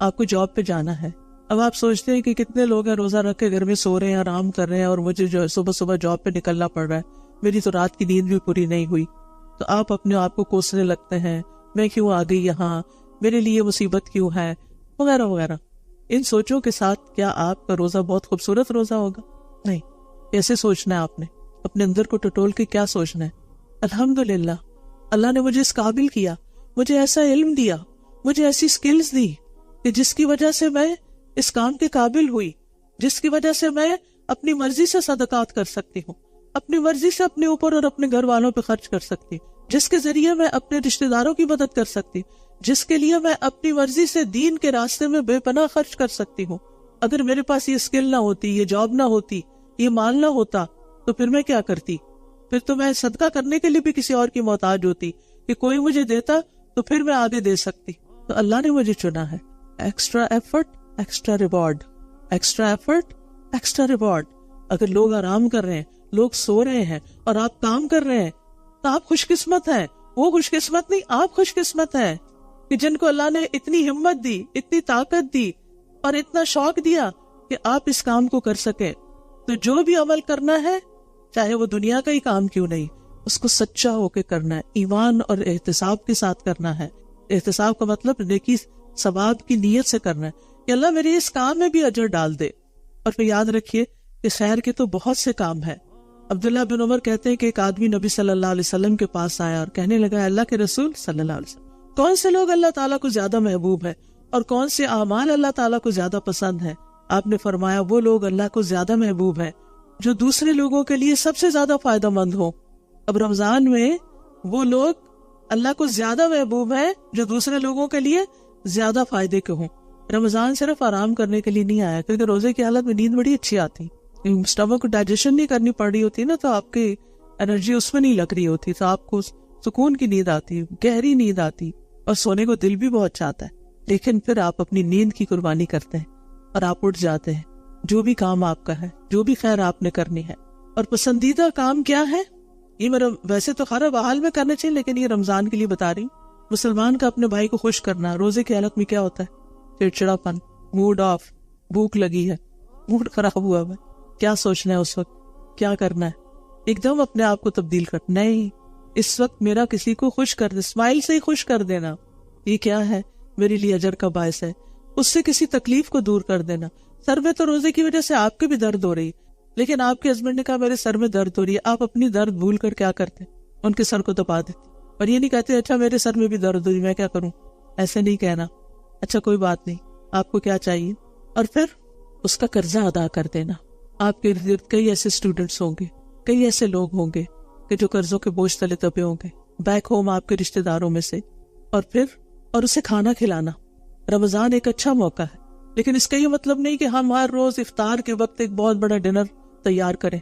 آپ کو جاب پہ جانا ہے. اب آپ سوچتے ہیں کہ کتنے لوگ ہیں روزہ رکھ کے گھر میں سو رہے ہیں، آرام کر رہے ہیں، اور مجھے جو صبح صبح جاب پہ نکلنا پڑ رہا ہے، میری تو رات کی نیند بھی پوری نہیں ہوئی. تو آپ اپنے آپ کو کوسنے لگتے ہیں، میں کیوں آ گئی یہاں، میرے لیے مصیبت کیوں ہے، وغیرہ وغیرہ. ان سوچوں کے ساتھ کیا آپ کا روزہ بہت خوبصورت روزہ ہوگا؟ نہیں. کیسے سوچنا ہے آپ نے؟ اپنے اندر کو ٹٹول کے کیا سوچنا ہے؟ الحمدللہ اللہ نے مجھے اس قابل کیا، مجھے ایسا علم دیا، مجھے ایسی سکلز دی کہ جس کی وجہ سے میں اس کام کے قابل ہوئی، جس کی وجہ سے میں اپنی مرضی سے صدقات کر سکتی ہوں، اپنی مرضی سے اپنے اوپر اور اپنے گھر والوں پہ خرچ کر سکتی ہوں، جس کے ذریعے میں اپنے رشتہ داروں کی مدد کر سکتی ہوں، جس کے لیے میں اپنی مرضی سے دین کے راستے میں بے پناہ خرچ کر سکتی ہوں. اگر میرے پاس یہ اسکل نہ ہوتی، یہ جاب نہ ہوتی، یہ مال نہ ہوتا تو پھر میں کیا کرتی؟ پھر تو میں صدقہ کرنے کے لیے بھی کسی اور کی محتاج ہوتی کہ کوئی مجھے دیتا تو پھر میں آگے دے سکتی. تو اللہ نے مجھے چنا ہے. Extra effort extra reward, extra effort extra reward. اگر لوگ آرام کر رہے ہیں، لوگ سو رہے ہیں اور آپ کام کر رہے ہیں تو آپ خوش قسمت ہیں. وہ خوش قسمت نہیں، آپ خوش قسمت ہیں کہ جن کو اللہ نے اتنی ہمت دی، اتنی طاقت دی اور اتنا شوق دیا کہ آپ اس کام کو کر سکیں. تو جو بھی عمل کرنا ہے، چاہے وہ دنیا کا ہی کام کیوں نہیں، اس کو سچا ہو کے کرنا ہے، ایمان اور احتساب کے ساتھ کرنا ہے. احتساب کا مطلب نیکی ثواب کی نیت سے کرنا ہے کہ اللہ میرے اس کام میں بھی اجر ڈال دے. اور پھر یاد رکھیے کہ خیر کے تو بہت سے کام ہیں. عبداللہ بن عمر کہتے ہیں کہ ایک آدمی نبی صلی اللہ علیہ وسلم کے پاس آیا اور کہنے لگا، اللہ کے رسول صلی اللہ علیہ وسلم، کون سے لوگ اللہ تعالیٰ کو زیادہ محبوب ہے اور کون سے اعمال اللہ تعالیٰ کو زیادہ پسند ہے؟ آپ نے فرمایا، وہ لوگ اللہ کو زیادہ محبوب ہیں جو دوسرے لوگوں کے لیے سب سے زیادہ فائدہ مند ہوں. اب رمضان میں وہ لوگ اللہ کو زیادہ محبوب ہیں جو دوسرے لوگوں کے لیے زیادہ فائدے کے ہوں. رمضان صرف آرام کرنے کے لیے نہیں آیا، کیونکہ روزے کی حالت میں نیند بڑی اچھی آتی، اسٹمک کو ڈائجیشن نہیں کرنی پڑ رہی ہوتی نا، تو آپ کی انرجی اس میں نہیں لگ رہی ہوتی، تو آپ کو سکون کی نیند آتی، گہری نیند آتی، اور سونے کو دل بھی بہت چاہتا ہے. لیکن پھر آپ اپنی نیند کی قربانی کرتے ہیں اور آپ اٹھ جاتے ہیں. جو بھی کام آپ کا ہے، جو بھی خیر آپ نے کرنی ہے، اور پسندیدہ کام کیا ہے؟ یہ میرا ویسے تو خراب حال میں کرنا چاہیے، لیکن یہ رمضان کے لیے بتا رہی ہوں. مسلمان کا اپنے بھائی کو خوش کرنا. روزے کی حالت میں کیا ہوتا ہے؟ چڑچڑا پن، موڈ آف، بھوک لگی ہے، موڈ خراب ہوا ہے، کیا سوچنا ہے اس وقت، کیا کرنا ہے؟ ایک دم اپنے آپ کو تبدیل کر. نہیں، اس وقت میرا کسی کو خوش کر دے، اسمائل سے ہی خوش کر دینا. یہ کیا ہے؟ میرے لیے اجر کا باعث ہے. اس سے کسی تکلیف کو دور کر دینا. سر میں تو روزے کی وجہ سے آپ کی بھی درد ہو رہی، لیکن آپ کے ہسبینڈ نے کہا میرے سر میں درد ہو رہی ہے، آپ اپنی درد بھول کر کیا کرتے؟ ان کے سر کو دبا دیتے. اور یہ نہیں کہتے اچھا میرے سر میں بھی درد ہو رہی، میں کیا کروں. ایسے نہیں کہنا، اچھا کوئی بات نہیں، آپ کو کیا چاہیے، اور پھر اس کا قرضہ ادا کر دینا. آپ کے ارد گرد کئی ایسے اسٹوڈنٹس ہوں گے، کئی ایسے لوگ ہوں گے کہ جو قرضوں کے بوجھ تلے دبے ہوں گے بیک ہوم آپ کے رشتے داروں میں سے. اور اسے کھانا کھلانا. رمضان ایک اچھا موقع ہے، لیکن اس کا یہ مطلب نہیں کہ ہم ہر روز افطار کے وقت ایک بہت بڑا ڈنر تیار کریں،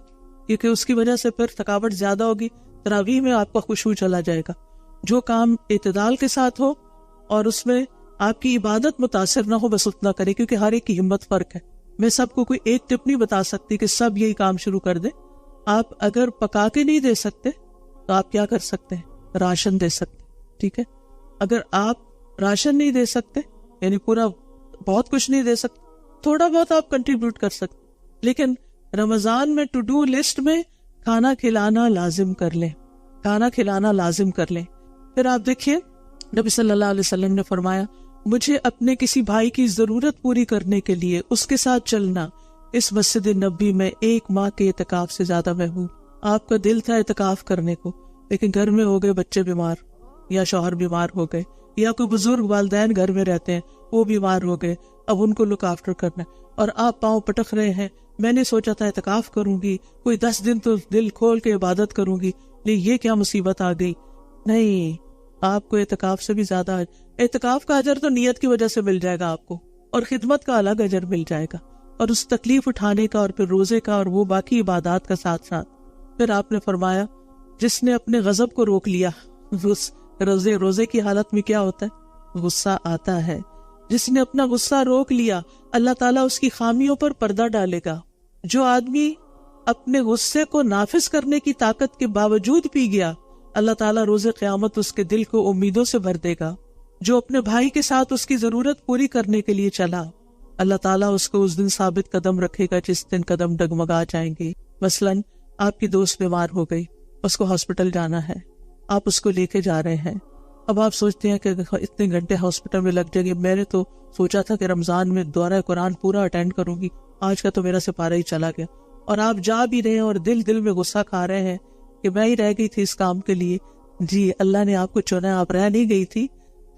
کیونکہ اس کی وجہ سے پھر تھکاوٹ زیادہ ہوگی، تراویح میں آپ کا خشوع چلا جائے گا. جو کام اعتدال کے ساتھ ہو اور اس میں آپ کی عبادت متاثر نہ ہو بس اتنا کرے، کیونکہ ہر ایک کی ہمت فرق ہے. میں سب کو کوئی ایک ٹپ نہیں بتا سکتی کہ سب یہی کام شروع کر دیں. آپ اگر پکا کے نہیں دے سکتے تو آپ کیا کر سکتے ہیں؟ راشن دے سکتے. ٹھیک ہے، اگر آپ راشن نہیں دے سکتے یعنی پورا بہت کچھ نہیں دے سکتے، تھوڑا بہت آپ کنٹریبیوٹ کر سکتے. لیکن رمضان میں ٹو ڈو لسٹ میں کھانا کھلانا لازم کر لیں، کھانا کھلانا لازم کر لیں. پھر آپ دیکھیے نبی صلی اللہ علیہ وسلم نے فرمایا مجھے اپنے کسی بھائی کی ضرورت پوری کرنے کے لیے اس کے ساتھ چلنا اس مسجد نبی میں 1 ماہ کے اعتکاف سے زیادہ محبوب. آپ کا دل تھا اعتکاف کرنے کو، لیکن گھر میں ہو گئے بچے بیمار، یا شوہر بیمار ہو گئے، یا کوئی بزرگ والدین گھر میں رہتے ہیں وہ بیمار ہو گئے، اب ان کو لک آفٹر کرنا ہے، اور آپ پاؤں پٹک رہے ہیں میں نے سوچا تھا اعتکاف کروں گی، کوئی 10 دن تو دل کھول کے عبادت کروں گی، لیکن یہ کیا مصیبت آ گئی. نہیں، آپ کو اعتکاف سے بھی زیادہ اعتکاف کا اجر تو نیت کی وجہ سے مل جائے گا آپ کو، اور خدمت کا الگ اجر مل جائے گا، اور اس تکلیف اٹھانے کا، اور پھر روزے کا، اور وہ باقی عبادات کا ساتھ ساتھ. پھر آپ نے فرمایا جس نے اپنے غضب کو روک لیا، روزے کی حالت میں کیا ہوتا ہے؟ غصہ آتا ہے. جس نے اپنا غصہ روک لیا اللہ تعالیٰ اس کی خامیوں پر پردہ ڈالے گا. جو آدمی اپنے غصے کو نافذ کرنے کی طاقت کے باوجود پی گیا اللہ تعالیٰ روز قیامت اس کے دل کو امیدوں سے بھر دے گا. جو اپنے بھائی کے ساتھ اس کی ضرورت پوری کرنے کے لیے چلا اللہ تعالیٰ اس کو اس دن ثابت قدم رکھے گا جس دن قدم ڈگمگا جائیں گے. مثلاً آپ کی دوست بیمار ہو گئی، اس کو ہاسپٹل جانا ہے، آپ اس کو لے کے جا رہے ہیں. اب آپ سوچتے ہیں کہ اتنے گھنٹے ہاسپٹل میں لگ جائیں گے، میں نے تو سوچا تھا کہ رمضان میں دورہ قرآن پورا اٹینڈ کروں گی، آج کا تو میرا سپارہ ہی چلا گیا. اور آپ جا بھی رہے ہیں اور دل میں غصہ کھا رہے ہیں کہ میں ہی رہ گئی تھی اس کام کے لیے. جی اللہ نے آپ کو چنا، آپ رہ نہیں گئی تھی،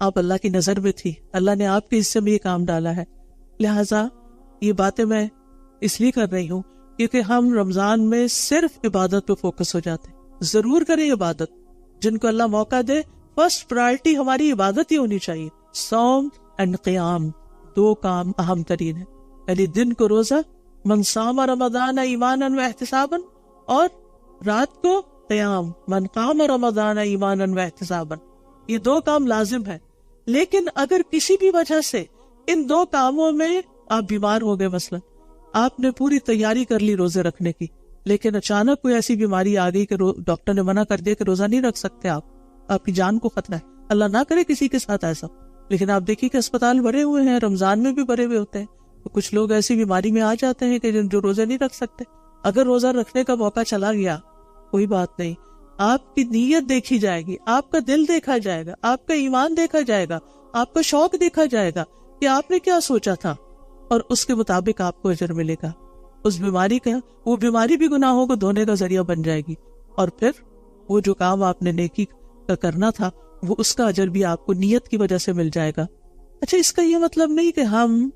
آپ اللہ کی نظر میں تھی، اللہ نے آپ کے حصے میں یہ کام ڈالا ہے. لہٰذا یہ باتیں میں اس لیے کر رہی ہوں کیونکہ ہم رمضان میں صرف عبادت پہ فوکس ہو جاتے ہیں. ضرور کریں عبادت، جن کو اللہ موقع دے فرسٹ پرائرٹی ہماری عبادت ہی ہونی چاہیے. صوم اینڈ قیام 2 کام اہم ترین ہے، یعنی دن کو روزہ، من صام رمضان ایمانا و احتسابا، اور رات کو قیام، من قام رمضان ایمانا و احتسابا. یہ 2 کام لازم ہے. لیکن اگر کسی بھی وجہ سے ان 2 کاموں میں آپ بیمار ہو گئے، مثلا آپ نے پوری تیاری کر لی روزے رکھنے کی، لیکن اچانک کوئی ایسی بیماری آ گئی کہ ڈاکٹر نے منع کر دیا کہ روزہ نہیں رکھ سکتے آپ کی جان کو خطرہ ہے. اللہ نہ کرے کسی کے ساتھ ایسا، لیکن آپ دیکھیے کہ اسپتال بھرے ہوئے ہیں، رمضان میں بھی بھرے ہوئے ہوتے ہیں. تو کچھ لوگ ایسی بیماری میں آ جاتے ہیں کہ جو روزہ نہیں رکھ سکتے. اگر روزہ رکھنے کا موقع چلا گیا کوئی بات نہیں، آپ کی نیت دیکھی جائے گی، آپ کا دل دیکھا جائے گا، آپ کا ایمان دیکھا جائے گا، آپ کا شوق دیکھا جائے گا کہ آپ نے کیا سوچا تھا، اور اس کے مطابق آپ کو اجر ملے گا. اس بیماری کا، وہ بیماری بھی گناہوں کو دھونے کا ذریعہ بن جائے گی، اور پھر وہ جو کام آپ نے نیکی کا کرنا تھا وہ اس کا اجر بھی آپ کو نیت کی وجہ سے مل جائے گا. اچھا، اس کا یہ مطلب نہیں کہ ہم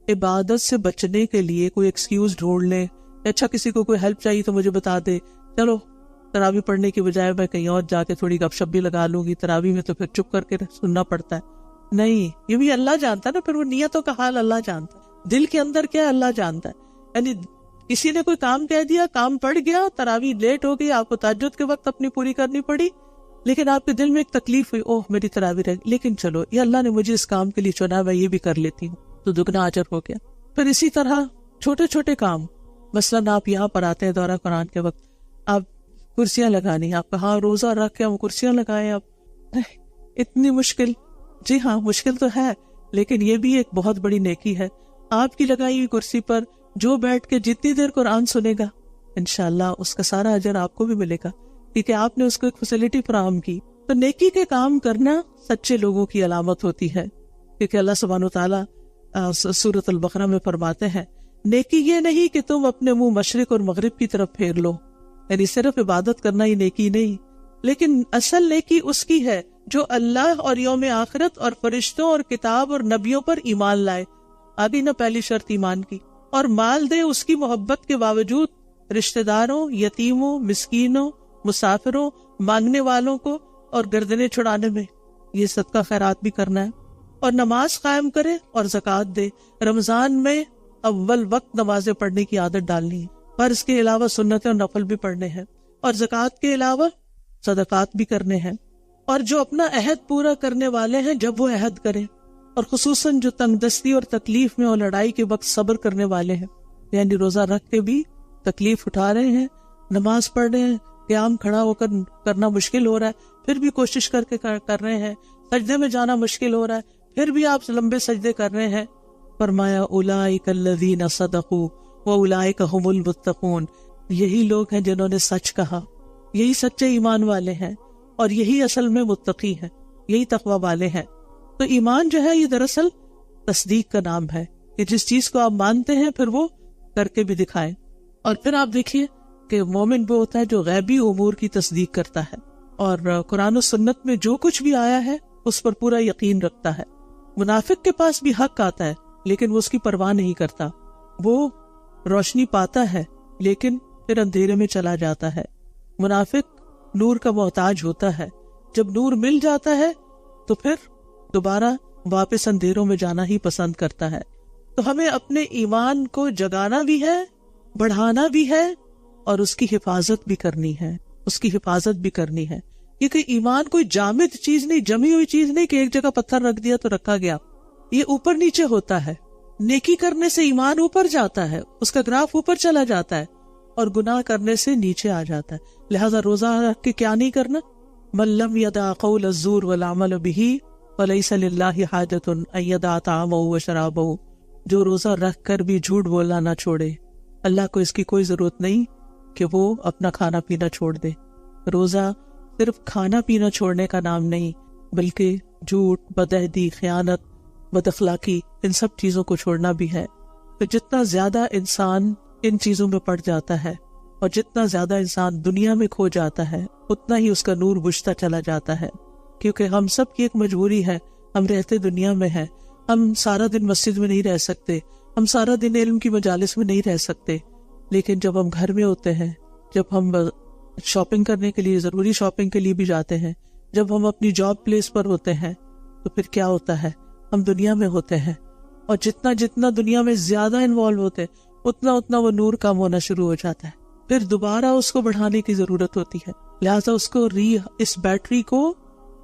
عبادت سے بچنے کے لیے کوئی ایکسکیوز ڈھونڈ لیں. اچھا کسی کو کوئی ہیلپ چاہیے تو مجھے بتا دے، چلو تراویح پڑھنے کی بجائے میں کہیں اور جا کے تھوڑی گپ شپ بھی لگا لوں گی، تراویح میں تو پھر چپ کر کے سننا پڑتا ہے. نہیں، یہ بھی اللہ جانتا ہے نا، پھر وہ نیتوں کا حال اللہ جانتا ہے، دل کے اندر کیا ہے اللہ جانتا ہے. یعنی کسی نے کوئی کام کہہ دیا، کام پڑ گیا، تراویح لیٹ ہو گئی، آپ کو تہجد کے وقت اپنی پوری کرنی پڑی، لیکن آپ کے دل میں ایک تکلیف ہوئی، اوہ میری تراویح رہ گئی، لیکن چلو یہ اللہ نے مجھے اس کام کے لیے چنا، میں یہ بھی کر لیتی ہوں، تو دگنا اجر ہو گیا. پھر اسی طرح چھوٹے چھوٹے کام، مثلاً آپ یہاں پر آتے ہیں دورہ قرآن کے وقت، آپ کرسیاں لگانی. آپ کہاں روزہ رکھ کے ہم کرسیاں لگائیں؟ اب اتنی مشکل؟ جی ہاں مشکل تو ہے، لیکن یہ بھی ایک بہت بڑی نیکی ہے. آپ کی لگائی ہوئی کرسی پر جو بیٹھ کے جتنی دیر قرآن سنے گا انشاءاللہ اس کا سارا اجر آپ کو بھی ملے گا، کیونکہ آپ نے اس کو ایک فیسلٹی فراہم کی. تو نیکی کے کام کرنا سچے لوگوں کی علامت ہوتی ہے، کیونکہ اللہ سبحانہ وتعالیٰ سورۃ البقرہ میں فرماتے ہیں نیکی یہ نہیں کہ تم اپنے منہ مشرق اور مغرب کی طرف پھیر لو، یعنی صرف عبادت کرنا ہی نیکی نہیں، لیکن اصل نیکی اس کی ہے جو اللہ اور یوم آخرت اور فرشتوں اور کتاب اور نبیوں پر ایمان لائے. آگے نہ پہلی شرط ایمان کی، اور مال دے اس کی محبت کے باوجود رشتہ داروں، یتیموں، مسکینوں، مسافروں، مانگنے والوں کو اور گردنیں چھڑانے میں. یہ صدقہ خیرات بھی کرنا ہے، اور نماز قائم کرے اور زکوٰۃ دے. رمضان میں اول وقت نمازیں پڑھنے کی عادت ڈالنی ہے، فرض کے علاوہ سنتیں اور نفل بھی پڑھنے ہیں، اور زکوٰۃ کے علاوہ صدقات بھی کرنے ہیں. اور جو اپنا عہد پورا کرنے والے ہیں جب وہ عہد کریں، اور خصوصاً جو تنگ دستی اور تکلیف میں اور لڑائی کے وقت صبر کرنے والے ہیں، یعنی روزہ رکھ کے بھی تکلیف اٹھا رہے ہیں، نماز پڑھ رہے ہیں، قیام کھڑا ہو کر کرنا مشکل ہو رہا ہے پھر بھی کوشش کر کے کر رہے ہیں، سجدے میں جانا مشکل ہو رہا ہے پھر بھی آپ لمبے سجدے کر رہے ہیں. فرمایا اولئک الذین صدقوا واولئک ھم المتقون، یہی لوگ ہیں جنہوں نے سچ کہا، یہی سچے ایمان والے ہیں، اور یہی اصل میں متقی ہیں، یہی تقوی والے ہیں. تو ایمان جو ہے یہ دراصل تصدیق کا نام ہے کہ جس چیز کو آپ مانتے ہیں پھر وہ کر کے بھی دکھائیں. اور پھر آپ دیکھیے کہ مومن وہ ہوتا ہے جو غیبی امور کی تصدیق کرتا ہے، اور قرآن و سنت میں جو کچھ بھی آیا ہے اس پر پورا یقین رکھتا ہے. منافق کے پاس بھی حق آتا ہے لیکن وہ اس کی پرواہ نہیں کرتا، وہ روشنی پاتا ہے لیکن پھر اندھیرے میں چلا جاتا ہے. منافق نور کا محتاج ہوتا ہے، جب نور مل جاتا ہے تو پھر دوبارہ واپس اندھیروں میں جانا ہی پسند کرتا ہے. تو ہمیں اپنے ایمان کو جگانا بھی ہے، بڑھانا بھی ہے، اور اس کی حفاظت بھی کرنی ہے، اس کی حفاظت بھی کرنی ہے. کیونکہ ایمان کوئی جامد چیز نہیں، جمی ہوئی چیز نہیں کہ ایک جگہ پتھر رکھ دیا تو رکھا گیا. یہ اوپر نیچے ہوتا ہے. نیکی کرنے سے ایمان اوپر جاتا ہے، اس کا گراف اوپر چلا جاتا ہے، اور گناہ کرنے سے نیچے آ جاتا ہے. لہذا روزہ رکھ کے کیا نہیں کرنا؟ من لم یدع قول الزور والعمل به فلیس للہ حاجۃ ان یدع طعامہ وشرابہ. جو روزہ رکھ کر بھی جھوٹ بولنا نہ چھوڑے، اللہ کو اس کی کوئی ضرورت نہیں کہ وہ اپنا کھانا پینا چھوڑ دے. روزہ صرف کھانا پینا چھوڑنے کا نام نہیں، بلکہ جھوٹ، بدعہدی، خیانت، بد اخلاقی، ان سب چیزوں کو چھوڑنا بھی ہے. تو جتنا زیادہ انسان ان چیزوں میں پڑ جاتا ہے اور جتنا زیادہ انسان دنیا میں کھو جاتا ہے اتنا ہی اس کا نور بجھتا چلا جاتا ہے. کیونکہ ہم سب کی ایک مجبوری ہے، ہم رہتے دنیا میں ہیں، ہم سارا دن مسجد میں نہیں رہ سکتے، ہم سارا دن علم کی مجالس میں نہیں رہ سکتے، لیکن جب ہم گھر میں ہوتے ہیں، جب ہم شاپنگ کرنے کے لیے، ضروری شاپنگ کے لیے بھی جاتے ہیں، جب ہم اپنی جاب پلیس پر ہوتے ہیں، تو پھر کیا ہوتا ہے؟ ہم دنیا میں ہوتے ہیں، اور جتنا دنیا میں زیادہ انوالو ہوتے اتنا وہ نور کم ہونا شروع ہو جاتا ہے. پھر دوبارہ اس کو بڑھانے کی ضرورت ہوتی ہے. لہٰذا اس کو اس بیٹری کو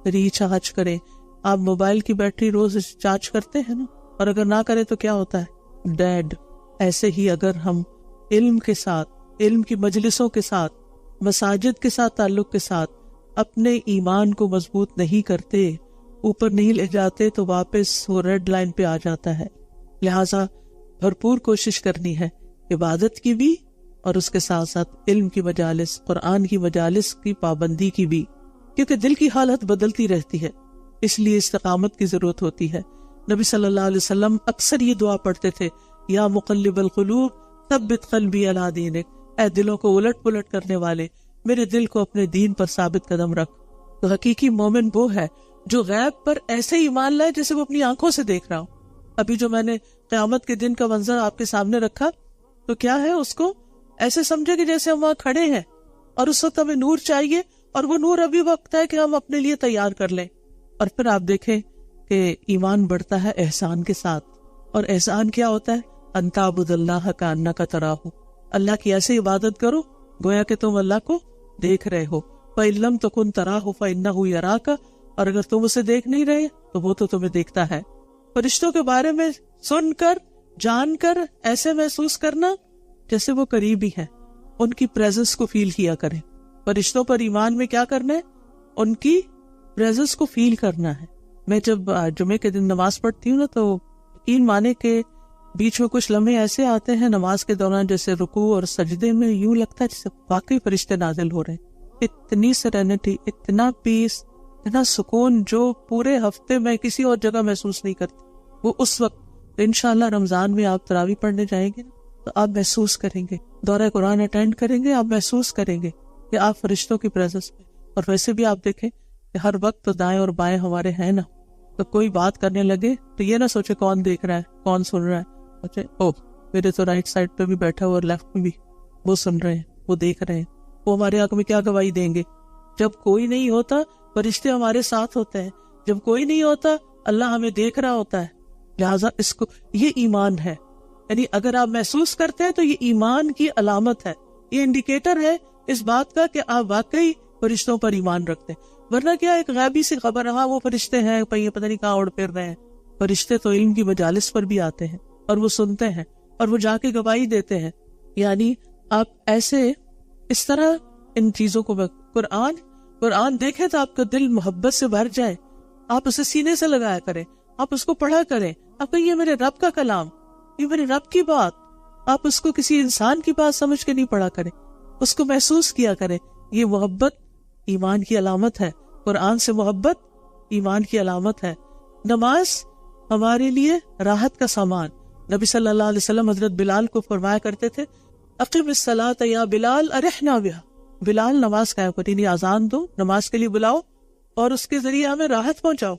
ریچارج کریں. آپ موبائل کی بیٹری روز چارج کرتے ہیں نا، اور اگر نہ کریں تو کیا ہوتا ہے؟ ڈیڈ. ایسے ہی اگر ہم علم کے ساتھ، علم کی مجلسوں کے ساتھ، مساجد کے ساتھ تعلق کے ساتھ اپنے ایمان کو مضبوط نہیں کرتے، اوپر نہیں لے جاتے، تو واپس وہ ریڈ لائن پہ آ جاتا ہے. لہٰذا بھرپور کوشش کرنی ہے عبادت کی بھی، اور اس کے ساتھ ساتھ علم کی مجالس، قرآن کی مجالس کی پابندی کی بھی، کیونکہ دل کی حالت بدلتی رہتی ہے، اس لیے استقامت کی ضرورت ہوتی ہے. نبی صلی اللہ علیہ وسلم اکثر یہ دعا پڑھتے تھے، یا مقلب القلوب ثبت قلبی علی دینک، اے دلوں کو الٹ پلٹ کرنے والے، میرے دل کو اپنے دین پر ثابت قدم رکھ. تو حقیقی مومن وہ ہے جو غیب پر ایسے ایمان لائے جیسے وہ اپنی آنکھوں سے دیکھ رہا ہو. ابھی جو میں نے قیامت کے دن کا منظر آپ کے سامنے رکھا، تو کیا ہے؟ اس کو ایسے سمجھے کہ جیسے ہم وہاں کھڑے ہیں، اور اس وقت ہمیں نور چاہیے، اور وہ نور ابھی وقت ہے کہ ہم اپنے لیے تیار کر لیں. اور پھر آپ دیکھیں کہ ایمان بڑھتا ہے احسان کے ساتھ. اور احسان کیا ہوتا ہے؟ ان تعبد اللہ کانک تراہ، اللہ کی ایسے عبادت کرو گویا کہ تم اللہ کو دیکھ رہے ہو. فإن لم تکن تراہ فإنہ یراک، اور اگر تم اسے دیکھ نہیں رہے تو وہ تو تمہیں دیکھتا ہے. فرشتوں کے بارے میں سن کر، جان کر ایسے محسوس کرنا جیسے وہ قریبی ہیں، ان کی پریزنس کو فیل کیا کریں. فرشتوں پر ایمان میں کیا کرنا ہے؟ ان کی پریزنس کو فیل کرنا ہے. میں جب جمعے کے دن نماز پڑھتی ہوں نا تو یقین مانے کہ بیچ میں کچھ لمحے ایسے آتے ہیں نماز کے دوران جیسے رکوع اور سجدے میں یوں لگتا ہے جیسے واقعی فرشتے نازل ہو رہے ہیں. اتنی سیرینٹی، اتنا پیس، اتنا سکون جو پورے ہفتے میں کسی اور جگہ محسوس نہیں کرتی، وہ اس وقت انشاءاللہ رمضان میں آپ تراویح پڑھنے جائیں گے تو آپ محسوس کریں گے، دورہ قرآن اٹینڈ کریں گے، آپ محسوس کریں گے کہ آپ فرشتوں کی پریزنس میں. اور ویسے بھی آپ دیکھیں کہ ہر وقت تو دائیں اور بائیں ہمارے ہیں نا، تو کوئی بات کرنے لگے تو یہ نہ سوچے کون دیکھ رہا ہے، کون سن رہا ہے. سوچے او میرے تو رائٹ سائڈ پہ بھی بیٹھا ہوا اور لیفٹ میں بھی، وہ سن رہے ہیں، وہ دیکھ رہے ہیں، وہ ہمارے حق میں کیا گواہی دیں گے. جب کوئی نہیں ہوتا فرشتے ہمارے ساتھ ہوتے ہیں، جب کوئی نہیں ہوتا اللہ ہمیں دیکھ رہا ہوتا ہے. لہٰذا اس کو یہ ایمان ہے. یعنی اگر آپ محسوس کرتے ہیں تو یہ ایمان کی علامت ہے، یہ انڈیکیٹر ہے اس بات کا کہ آپ واقعی فرشتوں پر ایمان رکھتے ہیں. ورنہ کیا ایک غیبی سی خبر، ہاں وہ فرشتے ہیں پتہ نہیں کہاں اڑ پھر رہے ہیں. فرشتے تو علم کی مجالس پر بھی آتے ہیں اور وہ سنتے ہیں اور وہ جا کے گواہی دیتے ہیں. یعنی آپ ایسے اس طرح ان چیزوں کو قرآن دیکھیں تو آپ کا دل محبت سے بھر جائے. آپ اسے سینے سے لگایا کریں، آپ اس کو پڑھا کریں، آپ کہیں یہ میرے رب کا کلام، یہ میرے رب کی بات. آپ اس کو کسی انسان کی بات سمجھ کے نہیں پڑھا کریں، اس کو محسوس کیا کریں. یہ محبت ایمان کی علامت ہے. قرآن سے محبت ایمان کی علامت ہے. نماز ہمارے لیے راحت کا سامان. نبی صلی اللہ علیہ وسلم حضرت بلال کو فرمایا کرتے تھے اقم الصلاۃ یا بلال ارحنا بہا، بلال نماز قائم کرو، یعنی اذان دو، نماز کے لیے بلاؤ اور اس کے ذریعے ہمیں راحت پہنچاؤ.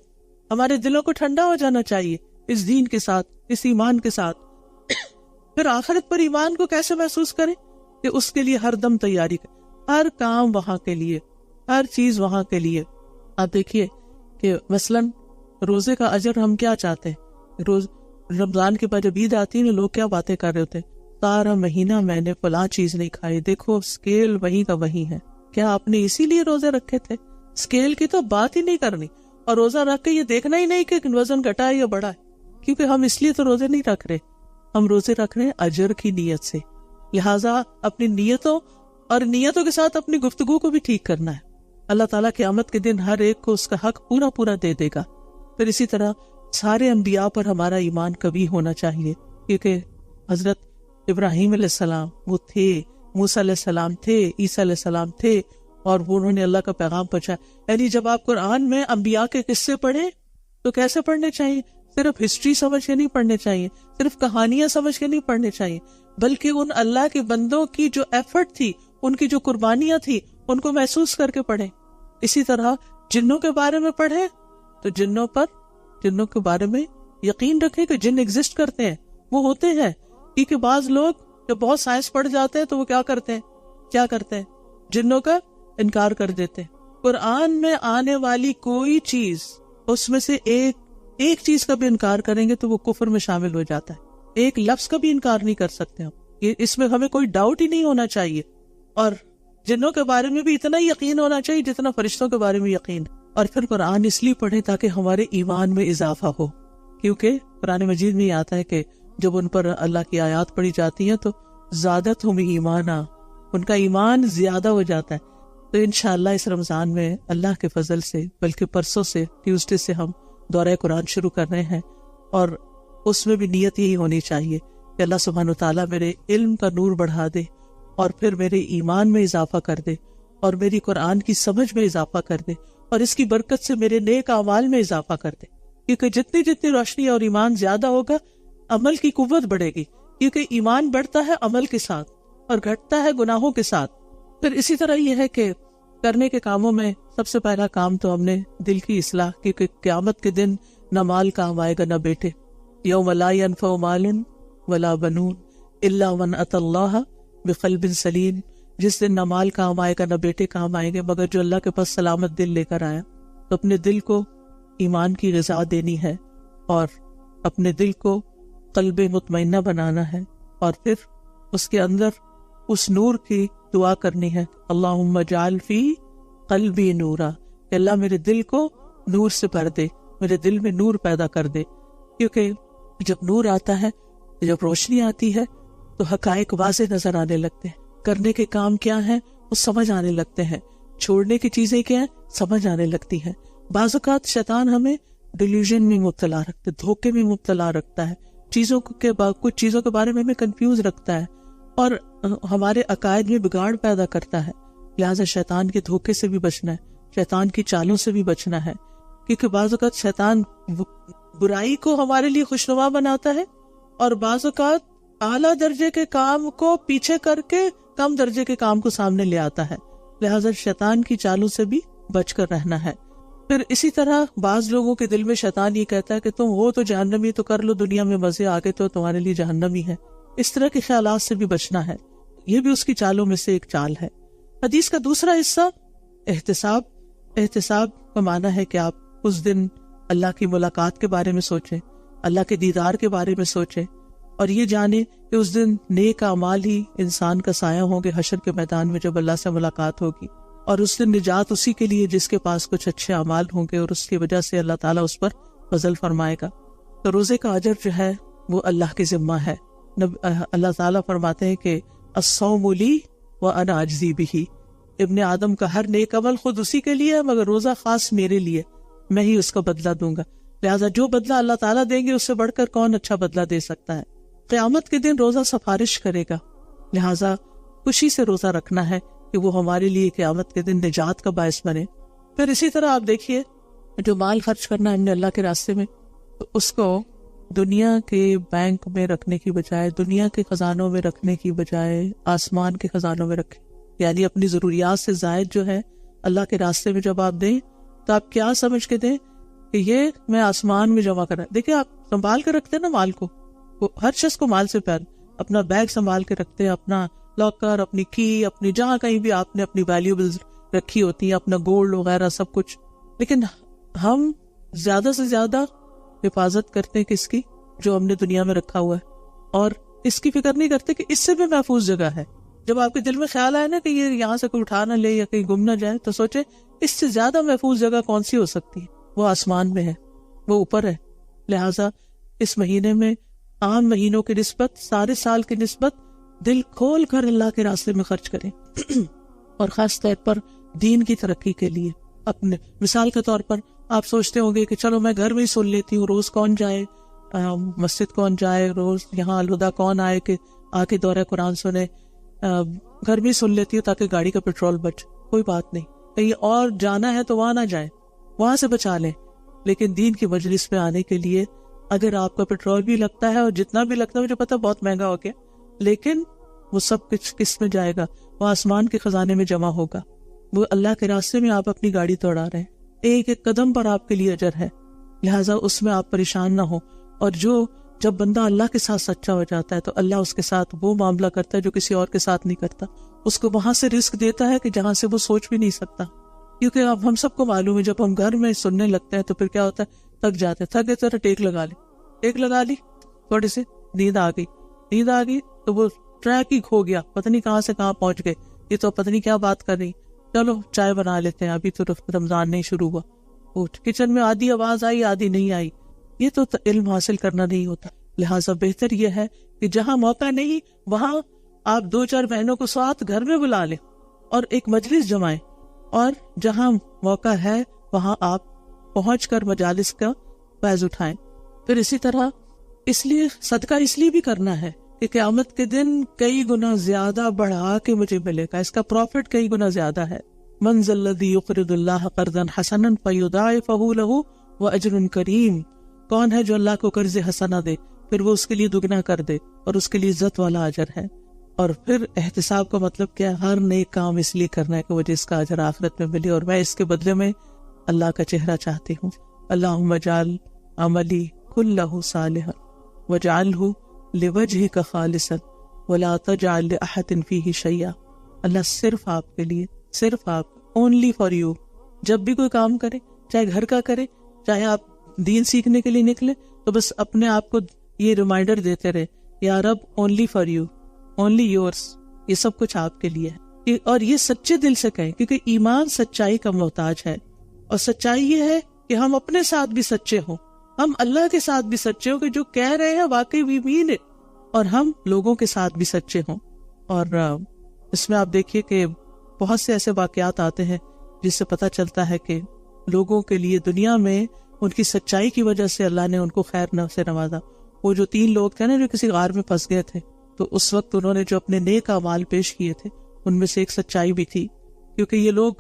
ہمارے دلوں کو ٹھنڈا ہو جانا چاہیے اس دین کے ساتھ، اس ایمان کے ساتھ. پھر آخرت پر ایمان کو کیسے محسوس کریں کہ اس کے لیے ہر دم تیاری کریں، ہر کام وہاں کے لیے، ہر چیز وہاں کے لیے. آپ دیکھیے کہ مثلاً روزے کا اجر ہم کیا چاہتے ہیں. روز رمضان کے بعد جب عید آتی ہے نا، لوگ کیا باتیں کر رہے ہوتے ہیں، سارا مہینہ میں نے فلاں چیز نہیں کھائی، دیکھو سکیل وہی کا وہی ہے. کیا آپ نے اسی لیے روزے رکھے تھے؟ سکیل کی تو بات ہی نہیں کرنی، اور روزہ رکھ کے یہ دیکھنا ہی نہیں کہ وزن گھٹا ہے یا بڑھا ہے، کیونکہ ہم اس لیے تو روزے نہیں رکھ رہے. ہم روزے رکھ رہے ہیں اجر کی نیت سے. لہٰذا اپنی نیتوں اور نیتوں کے ساتھ اپنی گفتگو کو بھی ٹھیک کرنا ہے. اللہ تعالیٰ قیامت کے دن ہر ایک کو اس کا حق پورا پورا دے دے گا. پھر اسی طرح سارے انبیاء پر ہمارا ایمان کبھی ہونا چاہیے، کیونکہ حضرت ابراہیم علیہ السلام وہ تھے، موسیٰ علیہ السلام تھے، عیسیٰ علیہ السلام تھے، اور وہ انہوں نے اللہ کا پیغام پہنچایا. یعنی جب آپ قرآن میں انبیاء کے قصے پڑھیں تو کیسے پڑھنے چاہیے؟ صرف ہسٹری سمجھ کے نہیں پڑھنے چاہیے، صرف کہانیاں سمجھ کے نہیں پڑھنے چاہیے، بلکہ ان اللہ کے بندوں کی جو ایفرٹ تھی، ان کی جو قربانیاں تھی، ان کو محسوس کر کے پڑھیں. اسی طرح جنوں کے بارے میں پڑھیں تو جنوں کے بارے میں یقین رکھیں کہ جن ایگزسٹ کرتے ہیں، وہ ہوتے ہیں. کیونکہ بعض لوگ جب بہت سائنس پڑھ جاتے ہیں تو وہ کیا کرتے ہیں جنوں کا انکار کر دیتے ہیں. قرآن میں آنے والی کوئی چیز، اس میں سے ایک چیز کا بھی انکار کریں گے تو وہ کفر میں شامل ہو جاتا ہے. ایک لفظ کا بھی انکار نہیں کر سکتے ہم. یہ اس میں ہمیں کوئی ڈاؤٹ ہی نہیں ہونا چاہیے. اور جنوں کے بارے میں بھی اتنا ہی یقین ہونا چاہیے جتنا فرشتوں کے بارے میں یقین. اور پھر قرآن اس لیے پڑھیں تاکہ ہمارے ایمان میں اضافہ ہو، کیونکہ قرآن مجید میں یہ آتا ہے کہ جب ان پر اللہ کی آیات پڑھی جاتی ہیں تو زادتہم ایمانا، ان کا ایمان زیادہ ہو جاتا ہے. تو انشاءاللہ اس رمضان میں اللہ کے فضل سے، بلکہ پرسوں سے ٹیوزڈے سے ہم دورہ قرآن شروع کر رہے ہیں، اور اس میں بھی نیت یہی ہونی چاہیے کہ اللہ سبحانہ وتعالیٰ میرے علم کا نور بڑھا دے، اور پھر میرے ایمان میں اضافہ کر دے، اور میری قرآن کی سمجھ میں اضافہ کر دے، اور اس کی برکت سے میرے نیک اعمال میں اضافہ کر دے. کیونکہ جتنی روشنی اور ایمان زیادہ ہوگا، عمل کی قوت بڑھے گی، کیونکہ ایمان بڑھتا ہے عمل کے ساتھ اور گھٹتا ہے گناہوں کے ساتھ. پھر اسی طرح یہ ہے کہ کرنے کے کاموں میں سب سے پہلا کام تو ہم نے دل کی اصلاح، کیونکہ قیامت کے دن نہ مال کام آئے گا نہ بیٹے. یوم لا ینفع مال ولا بنون الا من اتى اللہ بقلب سلیم. جس دن نہ مال کام آئے گا نہ بیٹے کام آئیں گے مگر جو اللہ کے پاس سلامت دل لے کر آیا. تو اپنے دل کو ایمان کی غذا دینی ہے، اور اپنے دل کو قلب مطمئنہ بنانا ہے، اور پھر اس کے اندر اس نور کی دعا کرنی ہے. اللہم اجعل فی قلبی نورا، کہ اللہ میرے دل کو نور سے بھر دے، میرے دل میں نور پیدا کر دے. کیونکہ جب نور آتا ہے، جب روشنی آتی ہے تو حقائق واضح نظر آنے لگتے ہیں. کرنے کے کام کیا ہیں؟ وہ سمجھ آنے لگتے ہیں. چھوڑنے کی چیزیں کیا ہیں سمجھ آنے لگتی ہیں. بعض اوقات شیطان ہمیں ڈیلیوژن میں مبتلا رکھتے، دھوکے میں مبتلا رکھتا ہے، کچھ چیزوں کے بارے میں ہمیں کنفیوز رکھتا ہے اور ہمارے عقائد میں بگاڑ پیدا کرتا ہے. لہٰذا شیطان کے دھوکے سے بھی بچنا ہے، شیطان کی چالوں سے بھی بچنا ہے، کیونکہ بعض اوقات شیطان برائی کو ہمارے لیے خوشنما بناتا ہے اور بعض اوقات اعلیٰ درجے کے کام کو پیچھے کر کے کم درجے کے کام کو سامنے لے آتا ہے. لہٰذا شیطان کی چالوں سے بھی بچ کر رہنا ہے. پھر اسی طرح بعض لوگوں کے دل میں شیطان یہ کہتا ہے کہ تم ہو تو جہنمی، تو کر لو دنیا میں مزے، آگے تو تمہارے لیے جہنمی ہے. اس طرح کے خیالات سے بھی بچنا ہے، یہ بھی اس کی چالوں میں سے ایک چال ہے. حدیث کا دوسرا حصہ احتساب. احتساب کا معنی ہے کہ آپ اس دن اللہ کی ملاقات کے بارے میں سوچیں، اللہ کے دیدار کے بارے میں سوچیں اور یہ جانیں کہ اس دن نیک اعمال ہی انسان کا سایہ ہوں گے حشر کے میدان میں جب اللہ سے ملاقات ہوگی. اور اس دن نجات اسی کے لیے جس کے پاس کچھ اچھے اعمال ہوں گے اور اس کی وجہ سے اللہ تعالیٰ اس پر فضل فرمائے گا. تو روزے کا اجر جو ہے وہ اللہ کے ذمہ ہے. اللہ تعالیٰ فرماتے ہیں کہ الصوم لی وانا اجزی بہ. ابن آدم کا ہر نیک عمل خود اسی کے لیے ہے مگر روزہ خاص میرے لیے، میں ہی اس کا بدلہ دوں گا. لہٰذا جو بدلہ اللہ تعالیٰ دیں گے اس سے بڑھ کر کون اچھا بدلہ دے سکتا ہے. قیامت کے دن روزہ سفارش کرے گا، لہٰذا خوشی سے روزہ رکھنا ہے کہ وہ ہمارے لیے قیامت کے دن نجات کا باعث بنے. پھر اسی طرح آپ دیکھیے جو مال خرچ کرنا ہے اللہ کے راستے میں، تو اس کو دنیا کے بینک میں رکھنے کی بجائے، دنیا کے خزانوں میں رکھنے کی بجائے آسمان کے خزانوں میں رکھیں. یعنی اپنی ضروریات سے زائد جو ہے اللہ کے راستے میں جب آپ دیں تو آپ کیا سمجھ کے دیں کہ یہ میں آسمان میں جمع کرا. دیکھیں آپ سنبھال کے رکھتے ہیں نا مال کو، ہر شخص کو مال سے پیار، اپنا بیگ سنبھال کے رکھتے ہیں، اپنا لاکر، اپنی کی، اپنی جہاں کہیں بھی آپ نے اپنی ویلیوبلز رکھی ہوتی ہیں، اپنا گولڈ وغیرہ سب کچھ. لیکن ہم زیادہ سے زیادہ حفاظت کرتے ہیں کس کی؟ جو ہم نے دنیا میں رکھا ہوا ہے، اور اس کی فکر نہیں کرتے کہ اس سے بھی محفوظ جگہ ہے. جب آپ کے دل میں خیال آئے نا کہ یہ یہاں سے کوئی اٹھا نہ لے یا کہیں گم نہ جائے تو سوچے اس سے زیادہ محفوظ جگہ کون سی ہو سکتی ہے؟ وہ آسمان میں ہے، وہ اوپر ہے. لہٰذا اس مہینے میں عام مہینوں کی نسبت، سارے سال کی نسبت دل کھول کر اللہ کے راستے میں خرچ کریں اور خاص طور پر دین کی ترقی کے لیے. اپنے مثال کے طور پر آپ سوچتے ہوں گے کہ چلو میں گھر میں ہی سن لیتی ہوں، روز کون جائے مسجد، کون جائے روز یہاں الہدا، کون آئے کہ آ کے دورہ قرآن سنے، گھر میں سن لیتی ہوں تاکہ گاڑی کا پیٹرول بچ. کوئی بات نہیں، کہیں اور جانا ہے تو وہاں نہ جائیں، وہاں سے بچا لیں. لیکن دین کی مجلس میں آنے کے لیے اگر آپ کا پیٹرول بھی لگتا ہے اور جتنا بھی لگتا ہے، مجھے پتا بہت مہنگا ہو گیا، لیکن وہ سب کچھ کس میں جائے گا؟ وہ آسمان کے خزانے میں جمع ہوگا. وہ اللہ کے راستے میں آپ اپنی گاڑی توڑا رہے ہیں، ایک ایک قدم پر آپ کے لیے اجر ہے. لہٰذا اس میں آپ پریشان نہ ہو. اور جب بندہ اللہ کے ساتھ سچا ہو جاتا ہے تو اللہ اس کے ساتھ وہ معاملہ کرتا ہے جو کسی اور کے ساتھ نہیں کرتا. اس کو وہاں سے رزق دیتا ہے کہ جہاں سے وہ سوچ بھی نہیں سکتا. کیونکہ اب ہم سب کو معلوم ہے جب ہم گھر میں سننے لگتے ہیں تو پھر کیا ہوتا ہے؟ تھک جاتے ہیں، تھک گئے ٹیک لگا لی، تھوڑی سی نیند آ گئی تو وہ ٹریک ہی کھو گیا، پتہ نہیں کہاں سے کہاں پہنچ گئے. یہ تو پتہ نہیں کیا بات کر رہی، چلو چائے بنا لیتے ہیں، ابھی تو رمضان نہیں شروع ہوا. کچن میں آدھی آواز آئی آدھی نہیں آئی. یہ تو علم حاصل کرنا نہیں ہوتا. لہٰذا بہتر یہ ہے کہ جہاں موقع نہیں وہاں آپ 2-4 بہنوں کو ساتھ گھر میں بلا لیں اور ایک مجلس جمائیں، اور جہاں موقع ہے وہاں آپ پہنچ کر مجالس کا فیض اٹھائیں. پھر اسی طرح اس لیے صدقہ اس لیے بھی کرنا ہے کہ قیامت کے دن کئی گنا زیادہ بڑھا کے مجھے ملے گا، اس کا پروفٹ کئی گنا زیادہ ہے. من ذا الذی یقرض اللہ قرضا حسنا فیضاعفہ لہ واجر کریم. کون ہے جو اللہ کو قرض حسنہ دے پھر وہ اس کے لیے دگنا کر دے اور اس کے لیے عزت والا اجر ہے. اور پھر احتساب کا مطلب کیا ہے؟ ہر نیک کام اس لیے کرنا ہے کہ مجھے اس کا اجر آخرت میں ملے اور میں اس کے بدلے میں اللہ کا چہرہ چاہتی ہوں. اللہم اجعل عملی کلہ صالحا واجعلہ لوجہک خالصا ولا تجعل لأحد فیہ شیئا. اللہ صرف آپ کے لیے، صرف آپ، اونلی فار یو. جب بھی کوئی کام کرے، چاہے گھر کا کرے، چاہے آپ دین سیکھنے کے لیے نکلے، تو بس اپنے آپ کو یہ ریمائنڈر دیتے رہے، یا رب only for you, only yours, یہ سب کچھ آپ کے لیے ہے. اور یہ سچے دل سے کہیں، کیونکہ ایمان سچائی کا محتاج ہے. اور سچائی یہ ہے کہ ہم اپنے ساتھ بھی سچے ہوں، ہم اللہ کے ساتھ بھی سچے ہوں کہ جو کہہ رہے ہیں واقعی وی مین اٹ، اور ہم لوگوں کے ساتھ بھی سچے ہوں. اور اس میں آپ دیکھیے کہ بہت سے ایسے واقعات آتے ہیں جس سے پتہ چلتا ہے کہ لوگوں کے لیے دنیا میں ان کی سچائی کی وجہ سے اللہ نے ان کو خیر سے نوازا. وہ جو 3 لوگ تھے نا جو کسی غار میں پھنس گئے تھے، تو اس وقت انہوں نے جو اپنے نیک اعمال پیش کیے تھے ان میں سے ایک سچائی بھی تھی، کیونکہ یہ لوگ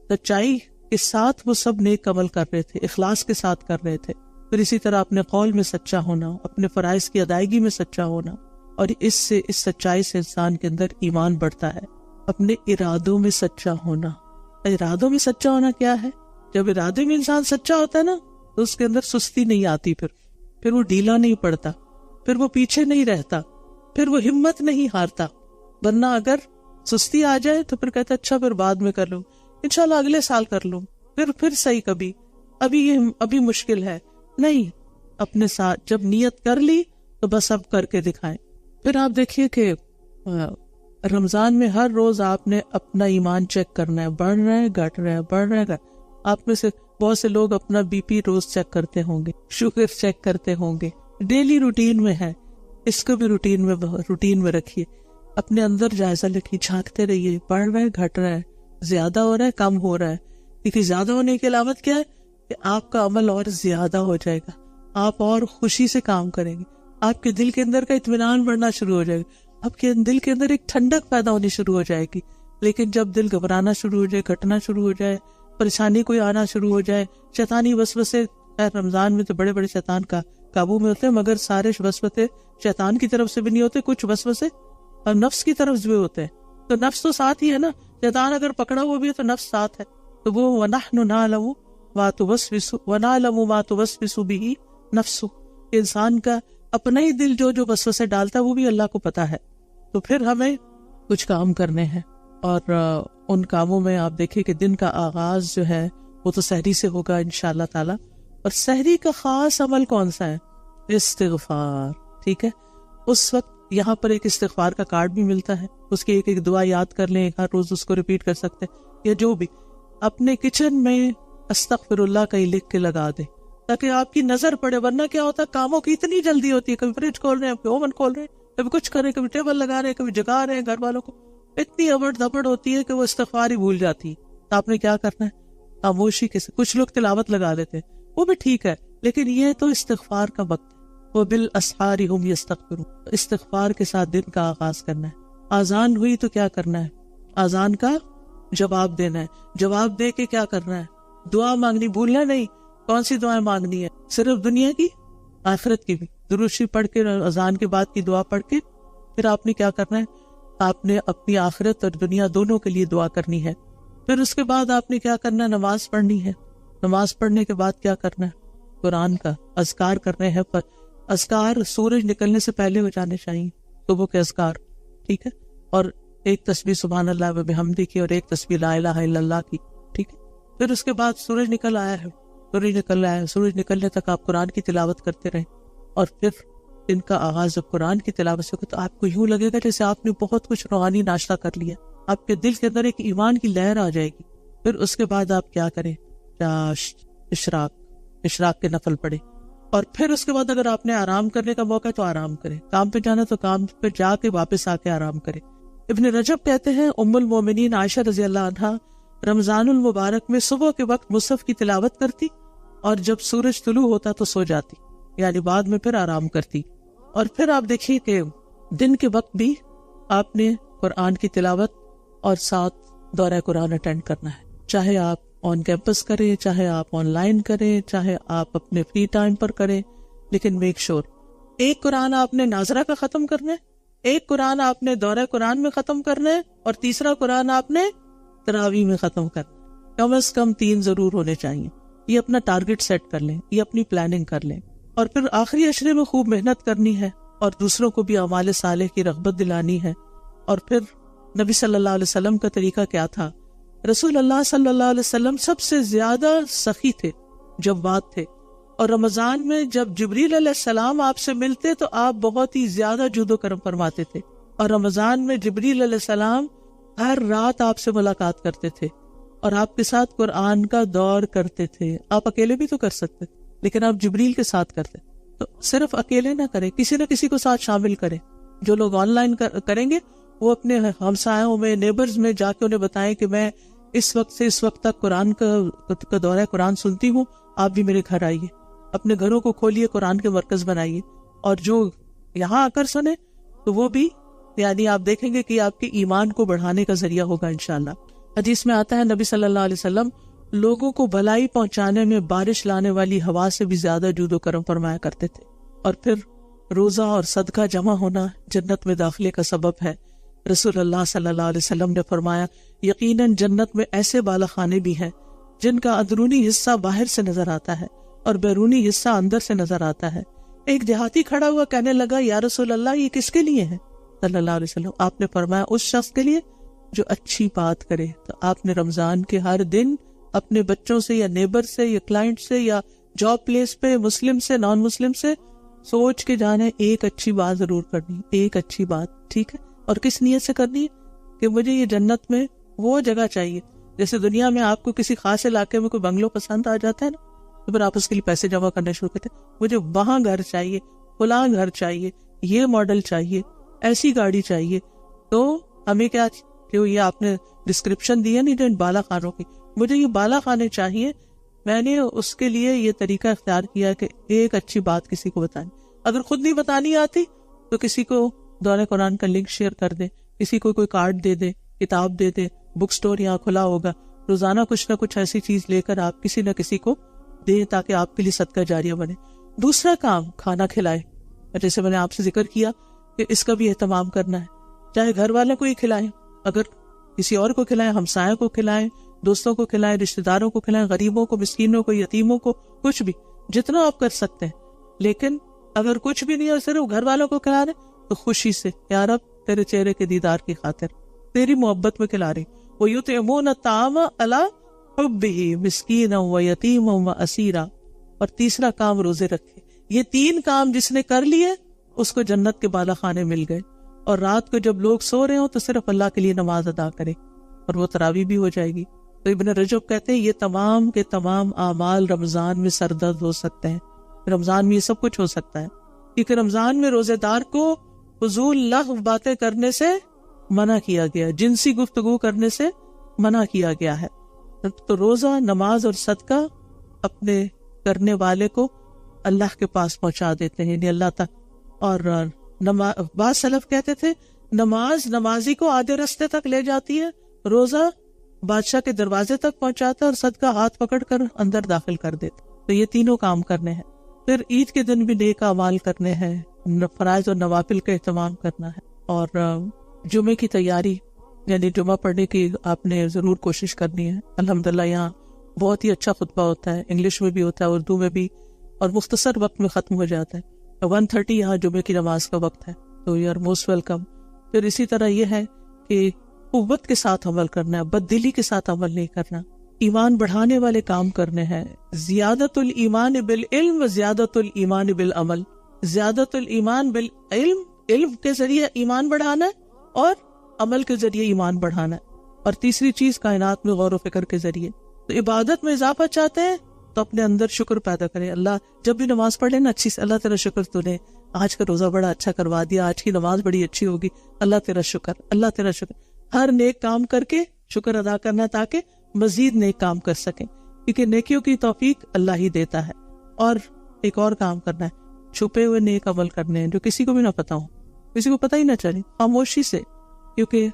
سچائی کے ساتھ وہ سب نیک عمل کر رہے تھے، اخلاص کے ساتھ کر رہے تھے. پھر اسی طرح اپنے قول میں سچا ہونا، اپنے فرائض کی ادائیگی میں سچا ہونا، اور اس سچائی سے انسان کے اندر ایمان بڑھتا ہے. اپنے ارادوں میں سچا ہونا. ارادوں میں سچا ہونا کیا ہے؟ جب ارادے میں انسان سچا ہوتا ہے نا تو اس کے اندر سستی نہیں آتی، پھر وہ ڈھیلا نہیں پڑتا، پھر وہ پیچھے نہیں رہتا، پھر وہ ہمت نہیں ہارتا. ورنہ اگر سستی آ جائے تو پھر کہتا اچھا پھر بعد میں کر لوں، انشاءاللہ اگلے سال کر لوں، پھر صحیح، کبھی ابھی مشکل ہے. نہیں، اپنے ساتھ جب نیت کر لی تو بس اب کر کے دکھائیں. پھر آپ دیکھیے کہ رمضان میں ہر روز آپ نے اپنا ایمان چیک کرنا ہے، بڑھ رہا ہے گھٹ رہا ہے، بڑھ رہا ہے. آپ میں سے بہت سے لوگ اپنا بی پی روز چیک کرتے ہوں گے، شوگر چیک کرتے ہوں گے، ڈیلی روٹین میں ہے. اس کو بھی روٹین میں رکھیے، اپنے اندر جائزہ لکھیے، جھانکتے رہیے، بڑھ رہا ہے گھٹ رہا ہے، زیادہ ہو رہا ہے کم ہو رہا ہے. کیونکہ زیادہ ہونے کی علامت کیا ہے کہ آپ کا عمل اور زیادہ ہو جائے گا، آپ اور خوشی سے کام کریں گے، آپ کے دل کے اندر کا اطمینان بڑھنا شروع ہو جائے گا، آپ کے دل کے اندر ایک ٹھنڈک پیدا ہونی شروع ہو جائے گی. لیکن جب دل گھبرانا شروع ہو جائے، گھٹنا شروع ہو جائے، پریشانی کوئی آنا شروع ہو جائے، شیطانی وسوسے، رمضان میں تو بڑے بڑے شیطان کا قابو میں ہوتے ہیں، مگر سارے وسوسے شیطان کی طرف سے بھی نہیں ہوتے، کچھ وسوسے اور نفس کی طرف سے بھی ہوتے ہیں. تو نفس تو ساتھ ہی ہے نا، شیطان اگر پکڑا ہوا بھی ہے تو نفس ساتھ ہے. تو وہ وَنَحْنُ نَعْلَمُ مَا تُوَسْوِسُ وَنَعْلَمُ مَا تُوَسْوِسُ بِهِ نَفْسُ. انسان کا اپنا ہی دل جو وسوسے ڈالتا ہے وہ بھی اللہ کو پتا ہے. تو پھر ہمیں کچھ کام کرنے ہیں، اور ان کاموں میں آپ دیکھیں کہ دن کا آغاز جو ہے وہ تو سحری سے ہوگا انشاءاللہ تعالی. اور سحری کا خاص عمل کون سا ہے؟ استغفار. ٹھیک ہے، اس وقت یہاں پر ایک استغفار کا کارڈ بھی ملتا ہے، اس کی ایک دعا یاد کر لیں، ہر روز اس کو ریپیٹ کر سکتے ہیں، یا جو بھی اپنے کچن میں استغفر اللہ کا ہی لکھ کے لگا دیں تاکہ آپ کی نظر پڑے. ورنہ کیا ہوتا ہے، کاموں کی اتنی جلدی ہوتی ہے، کبھی فریج کھول رہے ہیں، کبھی اوون کھول رہے ہیں، کبھی کچھ کر رہے ہیں، کبھی ٹیبل لگا رہے ہیں، کبھی جگا رہے ہیں گھر والوں کو. اتنی ابڑ دبڑ ہوتی ہے کہ وہ استغفار ہی بھول جاتی ہے. تو آپ نے کیا کرنا ہے؟ خاموشی کے ساتھ. کچھ لوگ تلاوت لگا لیتے ہیں، وہ بھی ٹھیک ہے، لیکن یہ تو استغفار کا وقت ہے. وَبِالْأَسْحَارِ هُمْ يَسْتَغْفِرُونَ. استغفار کے ساتھ دن کا آغاز کرنا ہے. آذان ہوئی تو کیا کرنا ہے؟ آذان کا جواب دینا ہے. جواب دے کے کیا کرنا ہے؟ دعا مانگنی بھولنا نہیں. کون سی دعائیں مانگنی ہے؟ صرف دنیا کی، آخرت کی بھی. درود شریف پڑھ کے، اذان کے بعد کی دعا پڑھ کے پھر آپ نے کیا کرنا ہے؟ آپ نے اپنی آخرت اور دنیا دونوں کے لیے دعا کرنی ہے. پھر اس کے بعد آپ نے کیا کرنا ہے؟ نماز پڑھنی ہے. نماز پڑھنے کے بعد کیا کرنا ہے؟ قرآن کا اذکار کرنے ہیں. پر اذکار سورج نکلنے سے پہلے ہو جانے چاہیے، صبح کے اذکار. ٹھیک ہے، اور ایک تسبیح سبحان اللہ و بحمدہ کی، اور ایک تسبیح لا الہ الا اللہ کی. ٹھیک ہے، پھر اس کے بعد سورج نکل آیا ہے، سورج نکلنے تک آپ قرآن کی تلاوت کرتے رہیں. اور پھر دن کا آغاز جب قرآن کی تلاوت سے ہوگا تو آپ کو یوں لگے گا جیسے آپ نے بہت کچھ روحانی ناشتہ کر لیا. آپ کے دل کے اندر ایک ایمان کی لہر آ جائے گی. پھر اس کے بعد آپ کیا کریں؟ اشراق کے نفل پڑھیں. اور پھر اس کے بعد اگر آپ نے آرام کرنے کا موقع ہے تو آرام کریں، کام پہ جانا تو کام پہ جا کے واپس آ کے آرام کریں. ابن رجب کہتے ہیں ام المومنین عائشہ رضی اللہ عنہا رمضان المبارک میں صبح کے وقت مصحف کی تلاوت کرتی، اور جب سورج طلوع ہوتا تو سو جاتی، یعنی بعد میں پھر آرام کرتی. اور پھر آپ دیکھیے کہ دن کے وقت بھی آپ نے قرآن کی تلاوت اور ساتھ دورہ قرآن اٹینڈ کرنا ہے. چاہے آپ آن کیمپس کریں، چاہے آپ آن لائن کریں، چاہے آپ اپنے فری ٹائم پر کریں، لیکن میک شور ایک قرآن آپ نے ناظرہ کا ختم کرنا ہے، ایک قرآن آپ نے دورہ قرآن میں ختم کرنا ہے، اور تیسرا قرآن آپ نے تراویح میں ختم کرنا ہے. کم از کم 3 ضرور ہونے چاہیے. یہ اپنا ٹارگٹ سیٹ کر لیں، یہ اپنی پلاننگ کر لیں. اور پھر آخری عشرے میں خوب محنت کرنی ہے، اور دوسروں کو بھی اعمال صالح کی رغبت دلانی ہے. اور پھر نبی صلی اللہ علیہ وسلم کا طریقہ کیا تھا؟ رسول اللہ صلی اللہ علیہ وسلم سب سے زیادہ سخی تھے، جواد تھے. اور رمضان میں جب جبریل علیہ السلام آپ سے ملتے تو آپ بہت ہی زیادہ جود و کرم فرماتے تھے. اور رمضان میں جبریل علیہ السلام ہر رات آپ سے ملاقات کرتے تھے اور آپ کے ساتھ قرآن کا دور کرتے تھے. آپ اکیلے بھی تو کر سکتے لیکن آپ جبریل کے ساتھ کرتے. تو صرف اکیلے نہ کریں، کسی نہ کسی کو ساتھ شامل کریں. جو لوگ آن لائن کریں گے وہ اپنے ہمسایوں میں، نیبرز میں جا کے انہیں بتائیں کہ میں اس وقت سے اس وقت تک قرآن کا دورہ قرآن سنتی ہوں، آپ بھی میرے گھر آئیے، اپنے گھروں کو کھولیے، قرآن کے مرکز بنائیے، اور جو یہاں آ کر سنے تو وہ بھی یعنی آپ دیکھیں گے کہ آپ کے ایمان کو بڑھانے کا ذریعہ ہوگا انشاءاللہ۔ حدیث میں آتا ہے نبی صلی اللہ علیہ وسلم لوگوں کو بھلائی پہنچانے میں بارش لانے والی ہوا سے بھی زیادہ جود و کرم فرمایا کرتے تھے، اور پھر روزہ اور صدقہ جمع ہونا جنت میں داخلے کا سبب ہے۔ رسول اللہ صلی اللہ علیہ وسلم نے فرمایا یقیناً جنت میں ایسے بالا خانے بھی ہیں جن کا اندرونی حصہ باہر سے نظر آتا ہے اور بیرونی حصہ اندر سے نظر آتا ہے۔ ایک دیہاتی کھڑا ہوا کہنے لگا یا رسول اللہ یہ کس کے لیے ہے؟ صلی اللہ علیہ وسلم آپ نے فرمایا اس شخص کے لیے جو اچھی بات کرے۔ تو آپ نے رمضان کے ہر دن اپنے بچوں سے یا نیبر سے یا کلائنٹ سے یا جاب پلیس پہ مسلم سے نان مسلم سے سوچ کے جانا ہے ایک اچھی بات ضرور کرنی، ایک اچھی بات، ٹھیک ہے؟ اور کس نیت سے کرنی ہے کہ مجھے یہ جنت میں وہ جگہ چاہیے۔ جیسے دنیا میں آپ کو کسی خاص علاقے میں کوئی بنگلو پسند آ جاتا ہے نا، تو پھر آپ اس کے لیے پیسے جمع کرنا شروع کرتے ہیں، مجھے وہاں گھر چاہیے، فلاں گھر چاہیے، یہ ماڈل چاہیے، ایسی گاڑی چاہیے۔ تو ہمیں کیا کہ یہ آپ نے ڈسکرپشن دی ہے نہیں جو ان بالا خانوں کی، مجھے یہ بالا خانے چاہیے۔ میں نے اس کے لیے یہ طریقہ اختیار کیا کہ ایک اچھی بات کسی کو بتانی، اگر خود نہیں بتانی آتی تو کسی کو دورہ قرآن کا لنک شیئر کر دے، کسی کو کوئی کارڈ دے دے، کتاب دے دے، بک سٹور یہاں کھلا ہوگا، روزانہ کچھ نہ کچھ ایسی چیز لے کر آپ کسی نہ کسی کو دیں تاکہ آپ کے لیے صدقہ جاریہ بنے۔ دوسرا کام کھانا کھلائے، جیسے میں نے آپ سے ذکر کیا کہ اس کا بھی اہتمام کرنا ہے، چاہے گھر والوں کو ہی کھلائیں، اگر کسی اور کو کھلائیں، ہمسایوں کو کھلائیں، دوستوں کو کھلائیں، رشتہ داروں کو کھلائیں، غریبوں کو، مسکینوں کو، یتیموں کو، کچھ بھی جتنا آپ کر سکتے ہیں۔ لیکن اگر کچھ بھی نہیں اور صرف گھر والوں کو کھلا رہے تو خوشی سے یا رب تیرے چہرے کے دیدار کی خاطر تیری محبت میں کھلا رہی۔ وَيُطْعِمُونَ الطَّعَامَ عَلَىٰ حُبِّهِ مِسْكِينًا وَيَتِيمًا وَأَسِيرًا۔ اور تیسرا کام روزے رکھے۔ یہ تین کام جس نے کر لیے اس کو جنت کے بالا خانے مل گئے، اور رات کو جب لوگ سو رہے ہوں تو صرف اللہ کے لیے نماز ادا کرے اور وہ تراویح بھی ہو جائے گی۔ تو ابن رجب کہتے ہیں یہ تمام کے تمام اعمال رمضان میں سردرد ہو سکتے ہیں، رمضان میں یہ سب کچھ ہو سکتا ہے، کیونکہ رمضان میں روزے دار کو فضول لغو باتیں کرنے سے منع کیا گیا، جنسی گفتگو کرنے سے منع کیا گیا ہے۔ تو روزہ، نماز اور صدقہ اپنے کرنے والے کو اللہ کے پاس پہنچا دیتے ہیں، یعنی اللہ تک۔ اور بعض سلف کہتے تھے نماز نمازی کو آدھے راستے تک لے جاتی ہے، روزہ بادشاہ کے دروازے تک پہنچاتا ہے، اور صدقہ ہاتھ پکڑ کر اندر داخل کر دیتا۔ تو یہ تینوں کام کرنے ہیں۔ پھر عید کے دن بھی نیک اعمال کرنے ہیں، فرائض اور نوافل کا اہتمام کرنا ہے، اور جمعے کی تیاری یعنی جمعہ پڑھنے کی آپ نے ضرور کوشش کرنی ہے۔ الحمدللہ یہاں بہت ہی اچھا خطبہ ہوتا ہے، انگلش میں بھی ہوتا ہے، اردو میں بھی، اور مختصر وقت میں ختم ہو جاتا ہے۔ 1:30 یہاں جمعے کی نماز کا وقت ہے، تو یو آر موسٹ ویلکم۔ پھر اسی طرح یہ ہے کہ قوت کے ساتھ عمل کرنا ہے، بد دلی کے ساتھ عمل نہیں کرنا، ایمان بڑھانے والے کام کرنے ہیں۔ زیادت الایمان بالعلم و زیادت الایمان بالعمل۔ زیادت الایمان بالعلم، علم کے ذریعے ایمان بڑھانا ہے، اور عمل کے ذریعے ایمان بڑھانا ہے۔ اور تیسری چیز کائنات میں غور و فکر کے ذریعے۔ تو عبادت میں اضافہ چاہتے ہیں تو اپنے اندر شکر پیدا کریں۔ اللہ جب بھی نماز پڑھ لینا اچھی سے، اللہ تیرا شکر، تو نے آج کا روزہ بڑا اچھا کروا دیا، آج کی نماز بڑی اچھی ہوگی، اللہ تیرا شکر، اللہ تیرا شکر۔ ہر نیک کام کر کے شکر ادا کرنا تاکہ مزید نیک کام کر سکیں، کیونکہ نیکیوں کی توفیق اللہ ہی دیتا ہے۔ اور ایک اور کام کرنا ہے، چھپے ہوئے نیک عمل کرنے ہیں جو کسی کو بھی نہ پتا ہو، کسی کو پتہ ہی نہ چلے، خاموشی سے، کیونکہ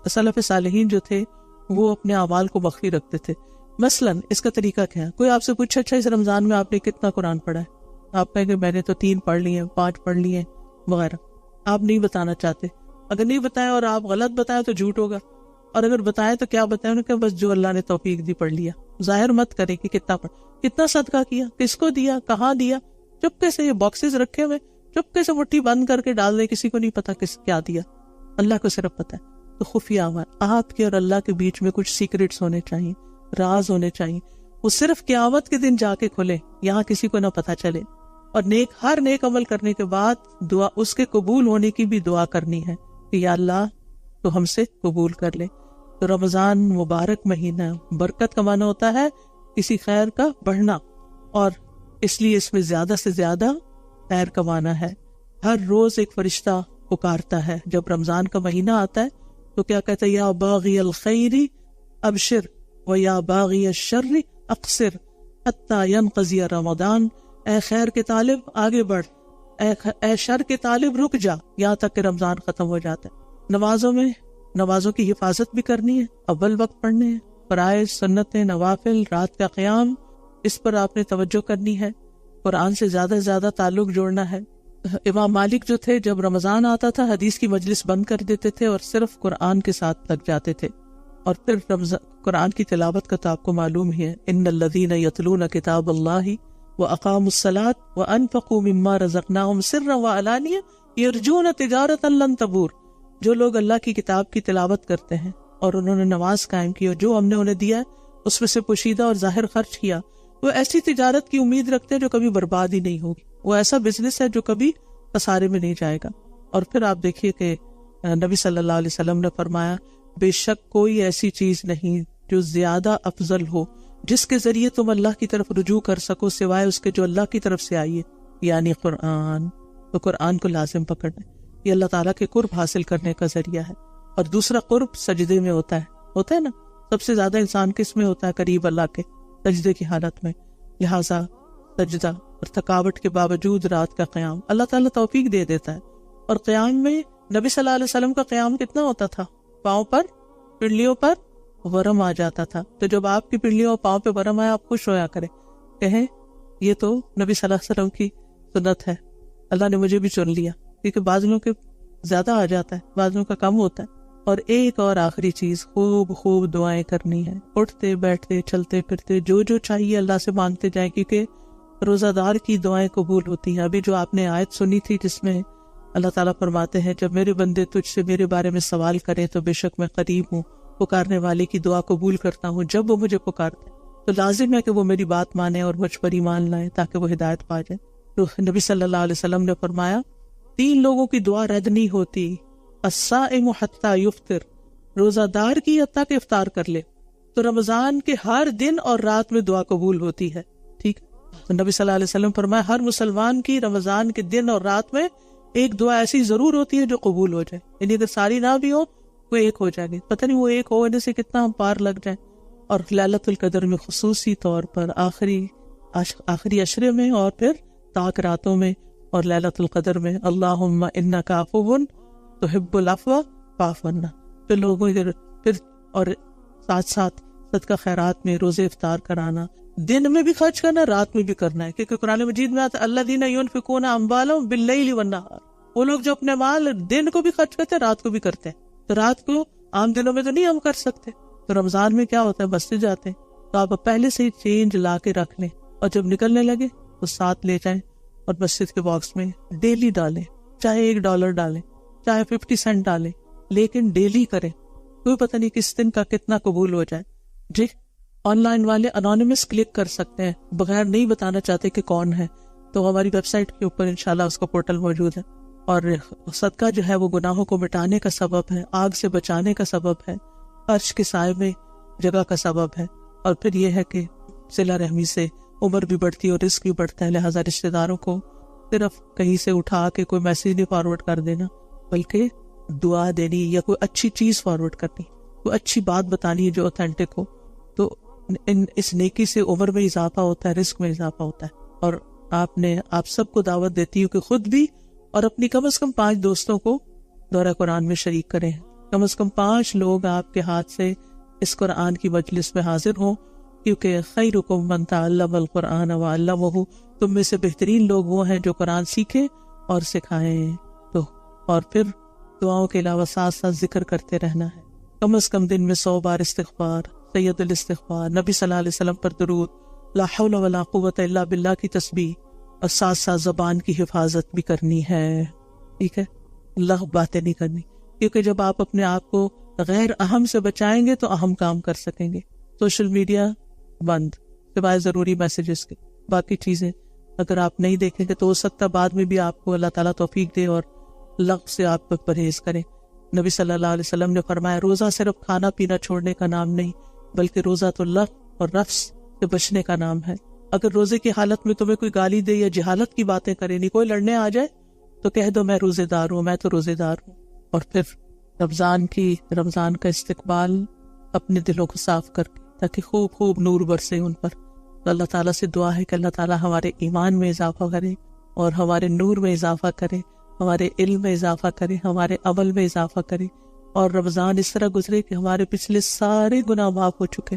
سلف صالحین جو تھے وہ اپنے اعمال کو مخفی رکھتے تھے۔ مثلاً اس کا طریقہ کیا ہے؟ کوئی آپ سے پوچھے اچھا اس رمضان میں آپ نے کتنا قرآن پڑھا ہے؟ آپ کہیں گے میں نے تو 3 پڑھ لیے، 5 پڑھ لیے وغیرہ۔ آپ نہیں بتانا چاہتے، اگر نہیں بتائیں اور آپ غلط بتائیں تو جھوٹ ہوگا، اور اگر بتائیں تو کیا بتائیں؟ انہوں نے کہا بس جو اللہ نے توفیق دی پڑھ لیا۔ ظاہر مت کریں کہ کتنا پڑھ، کتنا صدقہ کیا، کس کو دیا، کہاں دیا، چپکے سے یہ باکسز رکھے ہوئے چپکے سے مٹھی بند کر کے ڈال دیں، کسی کو نہیں پتا کس کیا دیا، اللہ کو صرف پتا ہے۔ تو خفیہ عمل، آپ کے اور اللہ کے بیچ میں کچھ سیکرٹس ہونے چاہیے، راز ہونے چاہیے، وہ صرف قیامت کے دن جا کے کھلے، یہاں کسی کو نہ پتا چلے۔ اور ہر نیک عمل کرنے کے بعد دعا، اس کے قبول ہونے کی بھی دعا کرنی ہے کہ یا اللہ تو ہم سے قبول کر لے۔ تو رمضان مبارک مہینہ، برکت کا معنی ہوتا ہے کسی خیر کا بڑھنا، اور اس لیے اس میں زیادہ سے زیادہ خیر کمانا ہے۔ ہر روز ایک فرشتہ پکارتا ہے. جب رمضان کا مہینہ آتا ہے تو کیا کہتا ہے؟ یا باغی الخیر ابشر و یا باغی الشر اقصر حتی ینقضی رمضان. اے خیر کے طالب آگے بڑھ، اے شر کے طالب رک جا، یہاں تک کہ رمضان ختم ہو جاتا ہے. نمازوں کی حفاظت بھی کرنی ہے، اول وقت پڑھنے ہیں، فرائض، سنتیں، نوافل، رات کا قیام، اس پر آپ نے توجہ کرنی ہے. قرآن سے زیادہ سے زیادہ تعلق جوڑنا ہے. امام مالک جو تھے جب رمضان آتا تھا حدیث کی مجلس بند کر دیتے تھے اور صرف قرآن کے ساتھ لگ جاتے تھے. اور پھر قرآن کی تلاوت کا تو آپ کو معلوم ہی ہے، ان الذین یتلون کتاب اللہ واقاموا الصلاۃ وانفقوا مما رزقناہم سرا وعلانیہ یرجون تجارۃ لن تبور. جو لوگ اللہ کی کتاب کی تلاوت کرتے ہیں اور انہوں نے نماز قائم کی اور جو ہم نے انہیں دیا ہے اس میں سے پوشیدہ اور ظاہر خرچ کیا، وہ ایسی تجارت کی امید رکھتے ہیں جو کبھی برباد ہی نہیں ہوگی. وہ ایسا بزنس ہے جو کبھی خسارے میں نہیں جائے گا. اور پھر آپ دیکھیے کہ نبی صلی اللہ علیہ وسلم نے فرمایا بے شک کوئی ایسی چیز نہیں جو زیادہ افضل ہو جس کے ذریعے تم اللہ کی طرف رجوع کر سکو سوائے اس کے جو اللہ کی طرف سے آئی ہے، یعنی قرآن. تو قرآن کو لازم پکڑنا، یہ اللہ تعالیٰ کے قرب حاصل کرنے کا ذریعہ ہے. اور دوسرا قرب سجدے میں ہوتا ہے نا. سب سے زیادہ انسان کس میں ہوتا ہے قریب اللہ کے؟ سجدے کی حالت میں. لہٰذا سجدہ اور تھکاوٹ کے باوجود رات کا قیام اللہ تعالیٰ توفیق دے دیتا ہے. اور قیام میں نبی صلی اللہ علیہ وسلم کا قیام کتنا ہوتا تھا؟ پاؤں پر، پنڈلیوں پر ورم آ جاتا تھا. تو جب آپ کی پنڈلیوں اور پاؤں پہ ورم آیا آپ خوش ہویا کریں، کہیں یہ تو نبی صلی اللہ علیہ وسلم کی سنت ہے، اللہ نے مجھے بھی چن لیا. کیونکہ بعض لوگوں کے زیادہ آ جاتا ہے، بعض لوگوں کا کم ہوتا ہے. اور ایک اور آخری چیز، خوب دعائیں کرنی ہے. اٹھتے بیٹھتے چلتے پھرتے جو چاہیے اللہ سے مانگتے جائیں، کیونکہ روزہ دار کی دعائیں قبول ہوتی ہیں. ابھی جو آپ نے آیت سنی تھی جس میں اللہ تعالیٰ فرماتے ہیں جب میرے بندے تجھ سے میرے بارے میں سوال کریں تو بے شک میں قریب ہوں، پکارنے والے کی دعا قبول کرتا ہوں جب وہ مجھے پکارتے ہیں. تو لازم ہے کہ وہ میری بات مانیں اور مجھ پر ایمان لائیں تاکہ وہ ہدایت پا جائیں. تو نبی صلی اللہ علیہ وسلم نے فرمایا 3 لوگوں کی دعا رد نہیں ہوتی، الصائم حتی یفطر، روزہ دار کی حتیٰ کہ افطار کر لے. تو رمضان کے ہر دن اور رات میں دعا قبول ہوتی ہے. ٹھیک ہے، تو نبی صلی اللہ علیہ وسلم فرمایا ہر مسلمان کی رمضان کے دن اور رات میں ایک دعا ایسی ضرور ہوتی ہے جو قبول ہو جائے. یعنی اگر ساری نہ بھی ہو وہ ایک ہو جائے گی. پتہ نہیں وہ ایک ہونے سے کتنا ہم پار لگ جائیں. اور لیلۃ القدر میں خصوصی طور پر آخری عشرے میں اور پھر تاک راتوں میں اور لیلۃ القدر میں اللہم انک عفو تحب العفو فاعف عنا. پھر لوگوں پھر اور ساتھ صدقہ خیرات میں روزے افطار کرانا، دن میں بھی خرچ کرنا، رات میں بھی کرنا ہے. کیونکہ قرآن مجید میں آتا ہے الذین ینفقون اموالهم باللیل والنہار، وہ لوگ جو اپنے مال دن کو بھی خرچ کرتے ہیں رات کو بھی کرتے ہیں. تو رات کو عام دنوں میں تو نہیں ہم کر سکتے، تو رمضان میں کیا ہوتا ہے مسجد جاتے ہیں تو آپ پہلے سے ہی چینج لا کے رکھ لیں اور جب نکلنے لگے تو ساتھ لے جائیں اور مسجد کے باکس میں ڈیلی ڈالیں. چاہے $1 ڈالیں، چاہے 50 سینٹ ڈالیں، لیکن ڈیلی کریں. کوئی پتہ نہیں کس دن کا کتنا قبول ہو جائے. جی آن لائن والے انونیمس کلک کر سکتے ہیں، بغیر نہیں بتانا چاہتے کہ کون ہے، تو ہماری ویب سائٹ کے اوپر انشاءاللہ اس کا پورٹل موجود ہے. اور صدقہ جو ہے وہ گناہوں کو مٹانے کا سبب ہے، آگ سے بچانے کا سبب ہے، عرش کے سائے میں جگہ کا سبب ہے. اور پھر یہ ہے کہ صلہ رحمی سے عمر بھی بڑھتی ہے اور رزق بھی بڑھتا ہے. لہٰذا رشتہ داروں کو صرف کہیں سے اٹھا کے کوئی میسیج نہیں فارورڈ کر دینا، بلکہ دعا دینی یا کوئی اچھی چیز فارورڈ کرنی، کوئی اچھی بات بتانی ہے جو اوتھینٹک ہو. تو اس نیکی سے عمر میں اضافہ ہوتا ہے، رزق میں اضافہ ہوتا ہے. اور آپ سب کو دعوت دیتی ہوں کہ خود بھی اور اپنی کم از کم 5 دوستوں کو دورہ قرآن میں شریک کریں. کم از کم 5 لوگ آپ کے ہاتھ سے اس قرآن کی مجلس میں حاضر ہوں، کیونکہ خیرکم من تعلم القرآن وعلمہ، تم میں سے بہترین لوگ وہ ہیں جو قرآن سیکھیں اور سکھائیں. تو اور پھر دعاؤں کے علاوہ ساتھ ذکر کرتے رہنا ہے. کم از کم دن میں 100 بار استغفار، سید الاستغفار، نبی صلی اللہ علیہ وسلم پر درود، لا حول ولا قوت الا باللہ کی تسبیح، اور ساتھ زبان کی حفاظت بھی کرنی ہے. ٹھیک ہے، لغو باتیں نہیں کرنی، کیونکہ جب آپ اپنے آپ کو غیر اہم سے بچائیں گے تو اہم کام کر سکیں گے. سوشل میڈیا بند، سوائے ضروری میسیجز کے. باقی چیزیں اگر آپ نہیں دیکھیں گے تو ہو سکتا بعد میں بھی آپ کو اللہ تعالیٰ توفیق دے اور لغو سے آپ پر پرہیز کریں. نبی صلی اللہ علیہ وسلم نے فرمایا روزہ صرف کھانا پینا چھوڑنے کا نام نہیں، بلکہ روزہ تو لغو اور رفث سے بچنے کا نام ہے. اگر روزے کی حالت میں تمہیں کوئی گالی دے یا جہالت کی باتیں کرے، نہیں کوئی لڑنے آ جائے تو کہہ دو میں روزے دار ہوں، میں تو روزے دار ہوں، اور پھر رمضان کا استقبال اپنے دلوں کو صاف کر کے تاکہ خوب خوب نور برسے ان پر. تو اللہ تعالیٰ سے دعا ہے کہ اللہ تعالیٰ ہمارے ایمان میں اضافہ کرے اور ہمارے نور میں اضافہ کرے، ہمارے علم میں اضافہ کرے، ہمارے عمل میں اضافہ کرے، اور رمضان اس طرح گزرے کہ ہمارے پچھلے سارے گناہ معاف ہو چکے،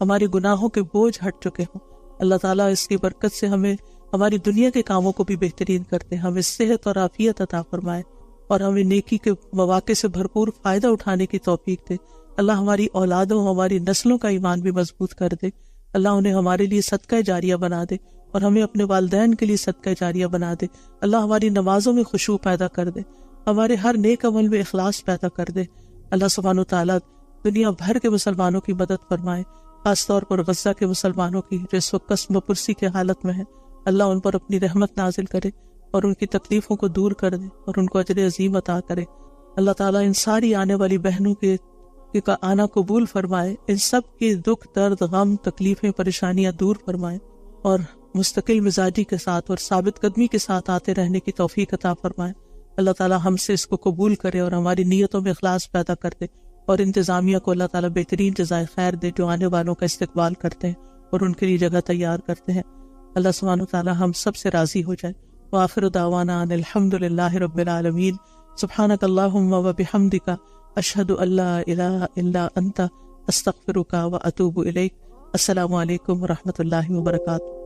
ہمارے گناہوں کے بوجھ ہٹ چکے ہوں. اللہ تعالیٰ اس کی برکت سے ہمیں ہماری دنیا کے کاموں کو بھی بہترین کرتے، ہمیں صحت اور عافیت عطا فرمائے اور ہمیں نیکی کے مواقع سے بھرپور فائدہ اٹھانے کی توفیق دے. اللہ ہماری اولادوں، ہماری نسلوں کا ایمان بھی مضبوط کر دے. اللہ انہیں ہمارے لیے صدقہ جاریہ بنا دے اور ہمیں اپنے والدین کے لیے صدقہ جاریہ بنا دے. اللہ ہماری نمازوں میں خشوع پیدا کر دے، ہمارے ہر نیک عمل میں اخلاص پیدا کر دے. اللہ سبحانہ وتعالیٰ دنیا بھر کے مسلمانوں کی مدد فرمائے، خاص طور پر غزہ کے مسلمانوں کی جو اس وقت قسم پرسی کے حالت میں ہے. اللہ ان پر اپنی رحمت نازل کرے اور ان کی تکلیفوں کو دور کر دے اور ان کو اجر عظیم عطا کرے. اللہ تعالیٰ ان ساری آنے والی بہنوں کے کا آنا قبول فرمائے، ان سب کے دکھ، درد، غم، تکلیفیں، پریشانیاں دور فرمائے اور مستقل مزاجی کے ساتھ اور ثابت قدمی کے ساتھ آتے رہنے کی توفیق عطا فرمائے. اللہ تعالیٰ ہم سے اس کو قبول کرے اور ہماری نیتوں میں اخلاص پیدا کر دے، اور انتظامیہ کو اللہ تعالیٰ بہترین جزائے خیر دے جو آنے والوں کا استقبال کرتے ہیں اور ان کے لیے جگہ تیار کرتے ہیں. اللہ سبحانہ وتعالیٰ ہم سب سے راضی ہو جائے. وآخر دعوانا ان الحمد للہ رب العالمین. سبحانک اللہم و بحمدک، اشہد ان لا الہ الا انت، استغفرک و اتوب الیک. السلام علیکم و رحمۃ اللہ وبرکاتہ.